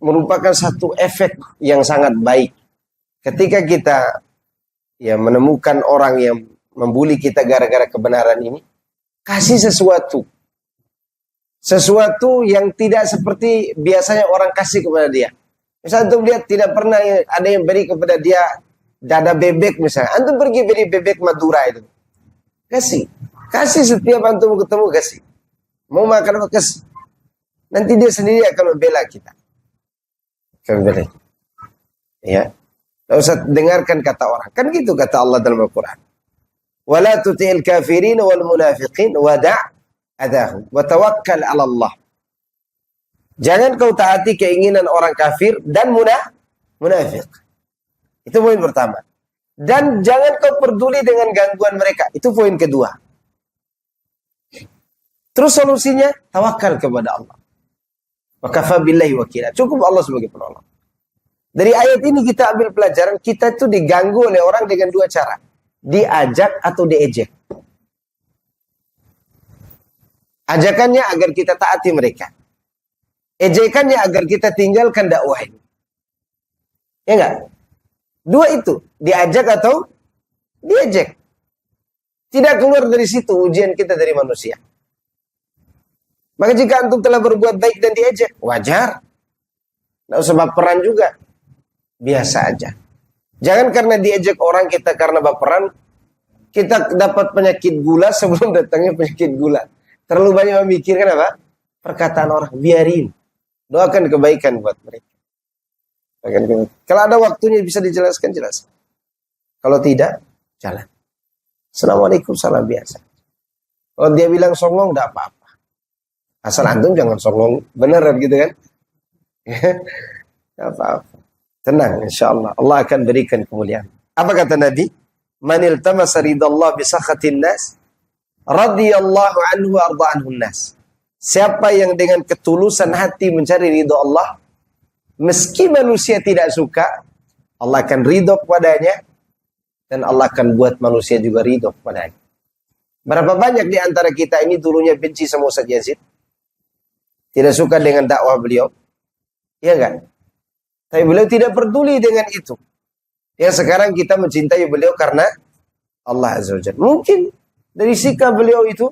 merupakan satu efek yang sangat baik. Ketika kita ya menemukan orang yang membuli kita gara-gara kebenaran ini, kasih sesuatu. Sesuatu yang tidak seperti biasanya orang kasih kepada dia. Misalnya antum lihat tidak pernah ada yang beri kepada dia dada bebek misalnya. Antum pergi beri bebek Madura itu. Kasih. Kasih setiap antum ketemu kasih. Mau makan apa kasih. Nanti dia sendiri akan membela kita. Akan membela kita. Ya. Tidak usah dengarkan kata orang. Kan gitu kata Allah dalam Al-Quran. Wala tuti'il kafirin wal munafiqin wada' adahum. Wa tawakkal ala Allah. Jangan kau taati keinginan orang kafir dan munafik. Itu poin pertama. Dan jangan kau peduli dengan gangguan mereka. Itu poin kedua. Terus solusinya, tawakal kepada Allah. Wa kafa billahi wakila. Cukup Allah sebagai penolong. Dari ayat ini kita ambil pelajaran, kita itu diganggu oleh orang dengan dua cara. Diajak atau diejek. Ajakannya agar kita taati mereka. Ejekannya agar kita tinggalkan dakwah ini. Ya enggak? Dua itu, diajak atau diejek. Tidak keluar dari situ ujian kita dari manusia. Maka jika antum telah berbuat baik dan diejek, wajar. Tidak usah baperan juga. Biasa aja. Jangan karena diejek orang kita karena baperan, kita dapat penyakit gula sebelum datangnya penyakit gula. Terlalu banyak memikirkan apa? perkataan orang, biarin. Doakan kebaikan buat mereka. Kalau ada waktunya bisa dijelaskan, jelaskan. Kalau tidak, jalan. Assalamualaikum, salam biasa. Kalau dia bilang songong, tidak apa-apa. Asal antum jangan songong beneran gitu kan. Tidak apa-apa. Tenang, insya Allah. Allah akan berikan kemuliaan. Apa kata Nabi? Manil tamasa ridallah bisakhatin nas, radiyallahu anhu arda anhun nas. Siapa yang dengan ketulusan hati mencari ridho Allah, meski manusia tidak suka, Allah akan ridho kepadanya, dan Allah akan buat manusia juga ridho kepadanya. Berapa banyak di antara kita ini dulunya benci sama Ustaz Yazid, tidak suka dengan dakwah beliau, iya kan? Tapi beliau tidak peduli dengan itu. Yang sekarang kita mencintai beliau karena Allah Azza wa Jalla. Mungkin dari sikap beliau itu,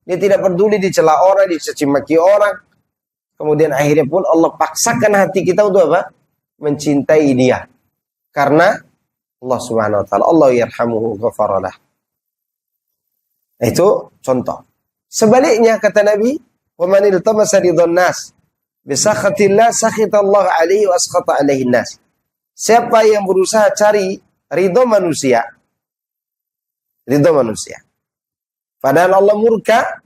dia tidak peduli dicela orang, dicaci maki orang. Kemudian akhirnya pun Allah paksakan hati kita untuk apa? Mencintai dia. Karena Allah Subhanahu wa taala, Allah yarhamuhu ghafaralah. Itu contoh. Sebaliknya kata Nabi, "Wa man iltamasa ridwan nas bi sakhatillah sakhitallahu alaihi wa askhata alaihi nas." Siapa yang berusaha cari ridho manusia, padahal Allah murka,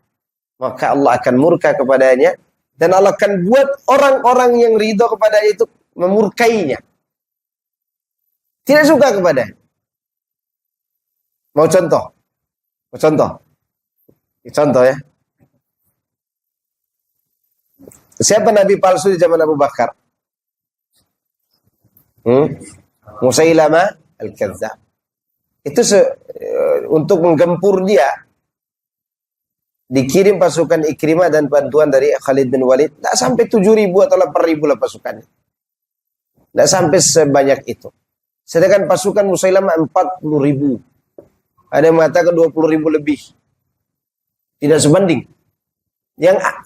maka Allah akan murka kepadanya, dan Allah akan buat orang-orang yang ridho kepada itu memurkainya, tidak suka kepadanya. Mau contoh? Contoh ya. Siapa nabi palsu di zaman Abu Bakar? Musailamah al-Kadzdzab. Itu untuk menggempur dia, dikirim pasukan Ikrimah dan bantuan dari Khalid bin Walid. Tidak sampai 7.000 atau 8.000 lah pasukannya. Tidak sampai sebanyak itu. Sedangkan pasukan Musailamah 40.000. Ada yang mengatakan 20.000 lebih. Tidak sebanding.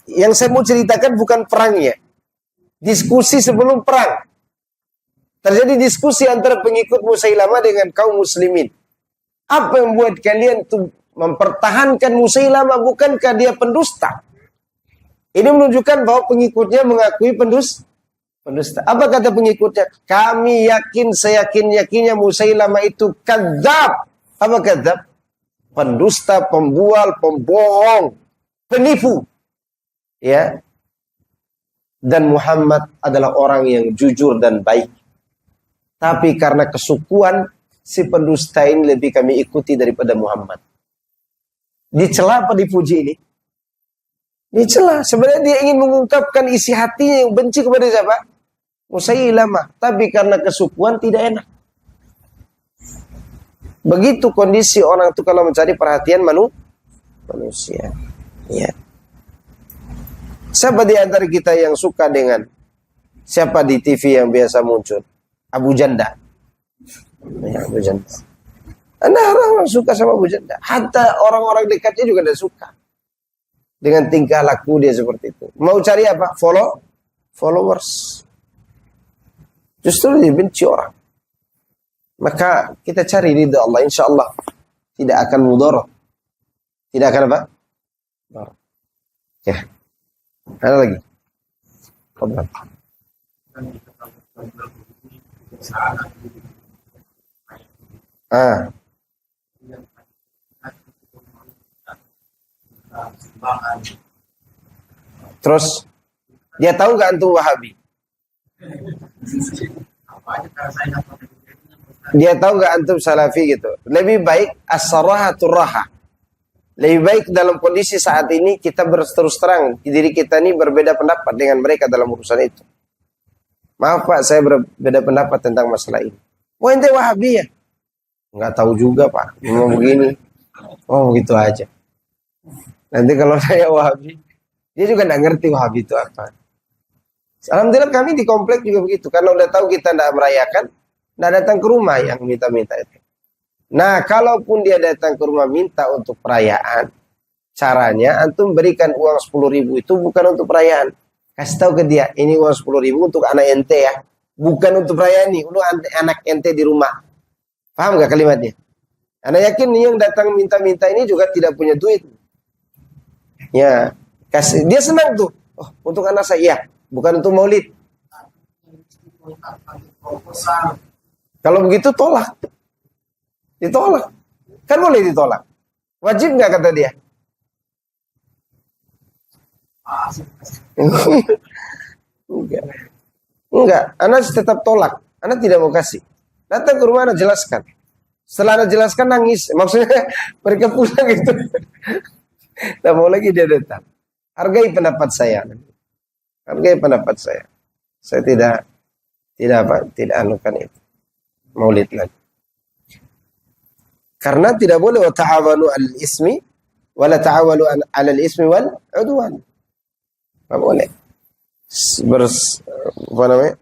Yang saya mau ceritakan bukan perangnya. Diskusi sebelum perang. Terjadi diskusi antara pengikut Musailamah dengan kaum muslimin. Apa yang membuat kalian tuh mempertahankan Musailamah? Bukankah dia pendusta? Ini menunjukkan bahwa pengikutnya mengakui pendusta. Apa kata pengikutnya? Kami yakin, seyakin-yakinnya Musailamah itu kadzab. Apa kadzab? Pendusta, pembual, pembohong, penipu. Ya. Dan Muhammad adalah orang yang jujur dan baik. Tapi karena kesukuan, si pendusta ini lebih kami ikuti daripada Muhammad. Dicela apa dipuji ini? Dicela. Sebenarnya dia ingin mengungkapkan isi hatinya yang benci kepada siapa? Musailamah. Tapi karena kesukuan tidak enak. Begitu kondisi orang itu kalau mencari perhatian manusia. Ya. Siapa di antara kita yang suka dengan siapa di TV yang biasa muncul? Abu Janda. Ya, Abu Janda. Anda orang suka sama Abu Janda. Hatta orang-orang dekatnya juga tidak suka. Dengan tingkah laku dia seperti itu. Mau cari apa? Followers. Justru dibenci orang. Maka kita cari ridha Allah. Insya Allah tidak akan mudarat. Tidak akan apa? Mudarat. Ya. Ada lagi? Fadhal. Terus dia tahu nggak antum Wahabi? Dia tahu nggak antum Salafi gitu? Lebih baik as-sarahatur raha. Lebih baik dalam kondisi saat ini kita berterus terang diri kita ini berbeda pendapat dengan mereka dalam urusan itu. Maaf Pak, saya berbeda pendapat tentang masalah ini. Wah, ente Wahabi ya? Nggak tahu juga Pak, memang begini. Oh, begitu aja. Nanti kalau saya Wahabi, dia juga nggak ngerti Wahabi itu apa. Alhamdulillah kami di komplek juga begitu. Karena udah tahu kita nggak merayakan, nggak datang ke rumah yang minta-minta itu. Nah, kalaupun dia datang ke rumah minta untuk perayaan, caranya antum berikan uang 10.000 itu bukan untuk perayaan. Kasih tahu ke dia, ini uang 10.000 untuk anak ente ya. Bukan untuk perayaan nih, untuk anak ente di rumah. Paham gak kalimatnya? Anda yakin nih yang datang minta-minta ini juga tidak punya duit. Ya, kasih dia senang tuh. Oh, untuk anak saya, iya. Bukan untuk maulid. Proposal. Kalau begitu tolak. Ditolak. Kan boleh ditolak. Wajib nggak kata dia? Enggak. Enggak. Anak tetap tolak. Anak tidak mau kasih. Datang ke rumah anak jelaskan. Setelah anak jelaskan nangis. Maksudnya mereka pulang gitu. Tidak mau lagi dia datang. Hargai pendapat saya. Hargai pendapat saya. Saya tidak anukan itu. Maulid lagi. Karena tidak boleh wa ta'awanu al-ismi wa la ta'awanu 'ala al-ismi wal 'udwan. Tidak boleh.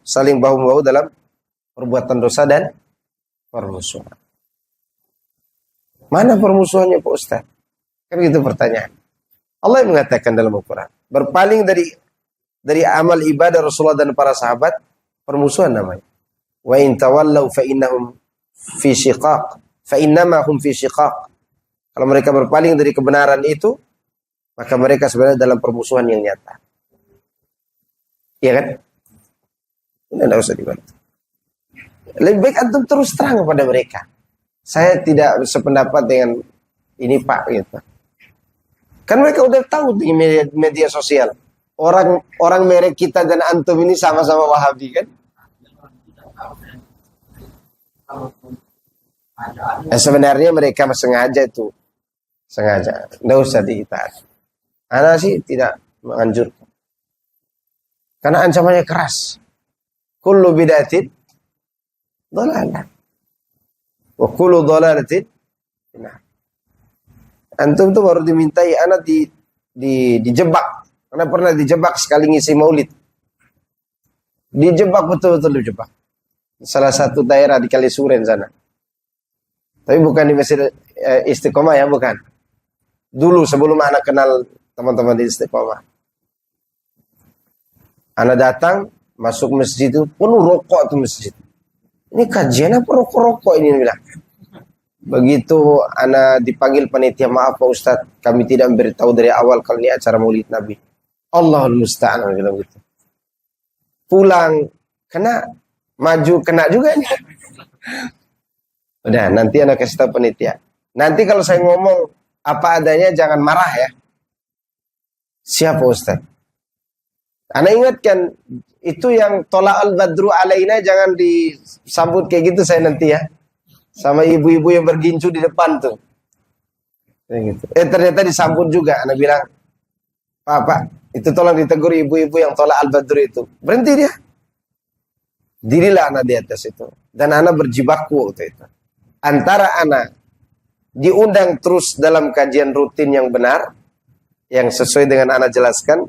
Saling bahu-bahu dalam perbuatan dosa dan permusuhan. Mana permusuhannya Pak Ustaz? Kan gitu pertanyaan. Allah yang mengatakan dalam Al-Quran, berpaling dari amal ibadah Rasulullah dan para sahabat, permusuhan namanya. Wa in tawallaw fa innahum fi shiqaq, fa innama hum fi shiqaq. Kalau mereka berpaling dari kebenaran itu, maka mereka sebenarnya dalam permusuhan yang nyata. Iya kan? Ini tidak usah dibantu. Lebih baik antum terus terang kepada mereka. Saya tidak sependapat dengan ini Pak gitu. Kan mereka udah tahu di media sosial. Orang merek kita dan antum ini sama-sama Wahabi kan? Sebenarnya mereka sengaja itu. Sengaja. Tidak usah diitaati. Ana sih tidak menganjurkan. Karena ancamannya keras. Kullu bidatin dhalalah. Wa kullu dhalalatin finnar. Antum tuh baru dimintai anak dijebak. Karena pernah dijebak sekali ngisi maulid. Dijebak betul-betul dijebak. Salah satu daerah di Kalisuren sana. Tapi bukan di Masjid Istiqomah ya, bukan. Dulu sebelum anak kenal teman-teman di Istiqomah. Anak datang, masuk masjid itu penuh rokok tuh masjid. Ini kajian apa rokok-rokok ini bilang. Begitu anak dipanggil panitia, maaf Pak Ustadz, kami tidak memberitahu dari awal kalau ini acara Maulid Nabi. Allahul Musta'an bilang gitu. Pulang kena, maju kena juga nih. Udah, nanti anak kasih tahu panitia. Nanti kalau saya ngomong apa adanya jangan marah ya. Siapa Ustadz? Anak ingatkan, itu yang tolak al-badru alaina jangan disambut kayak gitu saya nanti ya. Sama ibu-ibu yang bergincu di depan tuh. Gitu. Ternyata disambut juga. Anak bilang, Pak, itu tolong ditegur ibu-ibu yang tolak al-badru itu. Berhenti dia. Dirilah anak di atas itu. Dan anak berjibaku waktu itu. Antara anak diundang terus dalam kajian rutin yang benar, yang sesuai dengan anak jelaskan,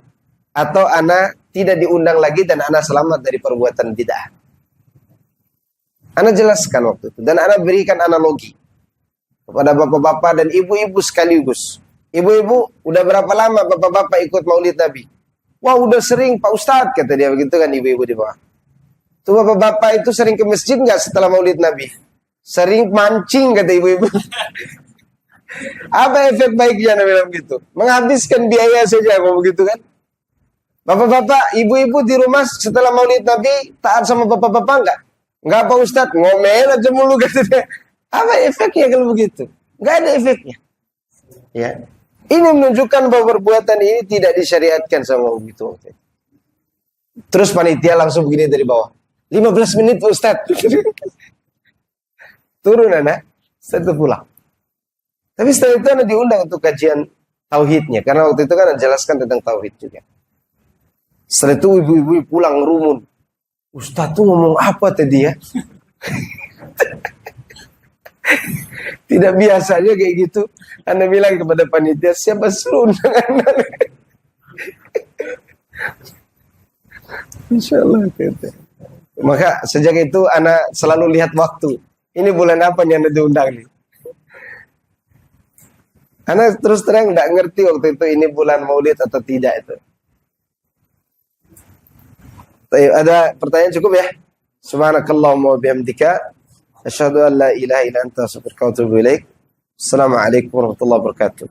atau anak tidak diundang lagi dan anak selamat dari perbuatan bid'ah. Anak jelaskan waktu itu dan anak berikan analogi kepada bapak-bapak dan ibu-ibu sekaligus. Ibu-ibu, udah berapa lama bapak-bapak ikut Maulid Nabi? Wah, udah sering Pak Ustadz, kata dia begitu kan ibu-ibu di bawah. Tuh bapak-bapak itu sering ke masjid nggak setelah Maulid Nabi? Sering mancing, kata ibu-ibu. Apa efek baiknya Nabi bilang gitu? Menghabiskan biaya saja kalau begitu kan? Bapak-bapak, ibu-ibu di rumah setelah Maulid Nabi taat sama bapak-bapak enggak? Enggak Pak Ustadz, ngomel aja mulu katanya. Apa efeknya kalau begitu? Enggak ada efeknya. Ya. Ini menunjukkan bahwa perbuatan ini tidak disyariatkan sama begitu. Terus panitia langsung begini dari bawah. 15 menit Pak Ustadz. Turun anak, setelah pulang. Tapi setelah itu anak diundang untuk kajian tauhidnya. Karena waktu itu kan jelaskan tentang tauhid juga. Setelah itu ibu-ibu pulang rumun. Ustadz tuh ngomong apa tadi ya? Tidak biasanya kayak gitu. Anda bilang kepada panitia, siapa suruh undang Anda? Insya Allah. Maka sejak itu anak selalu lihat waktu. Ini bulan apa yang Anda diundang nih? Anak terus terang tidak ngerti waktu itu ini bulan Maulid atau tidak itu. Ada pertanyaan cukup ya? Subhanakallahumma wa bihamdika asyhadu an la ilaha illa anta astaghfiruka wa atubu ilaik. Assalamualaikum warahmatullahi wabarakatuh.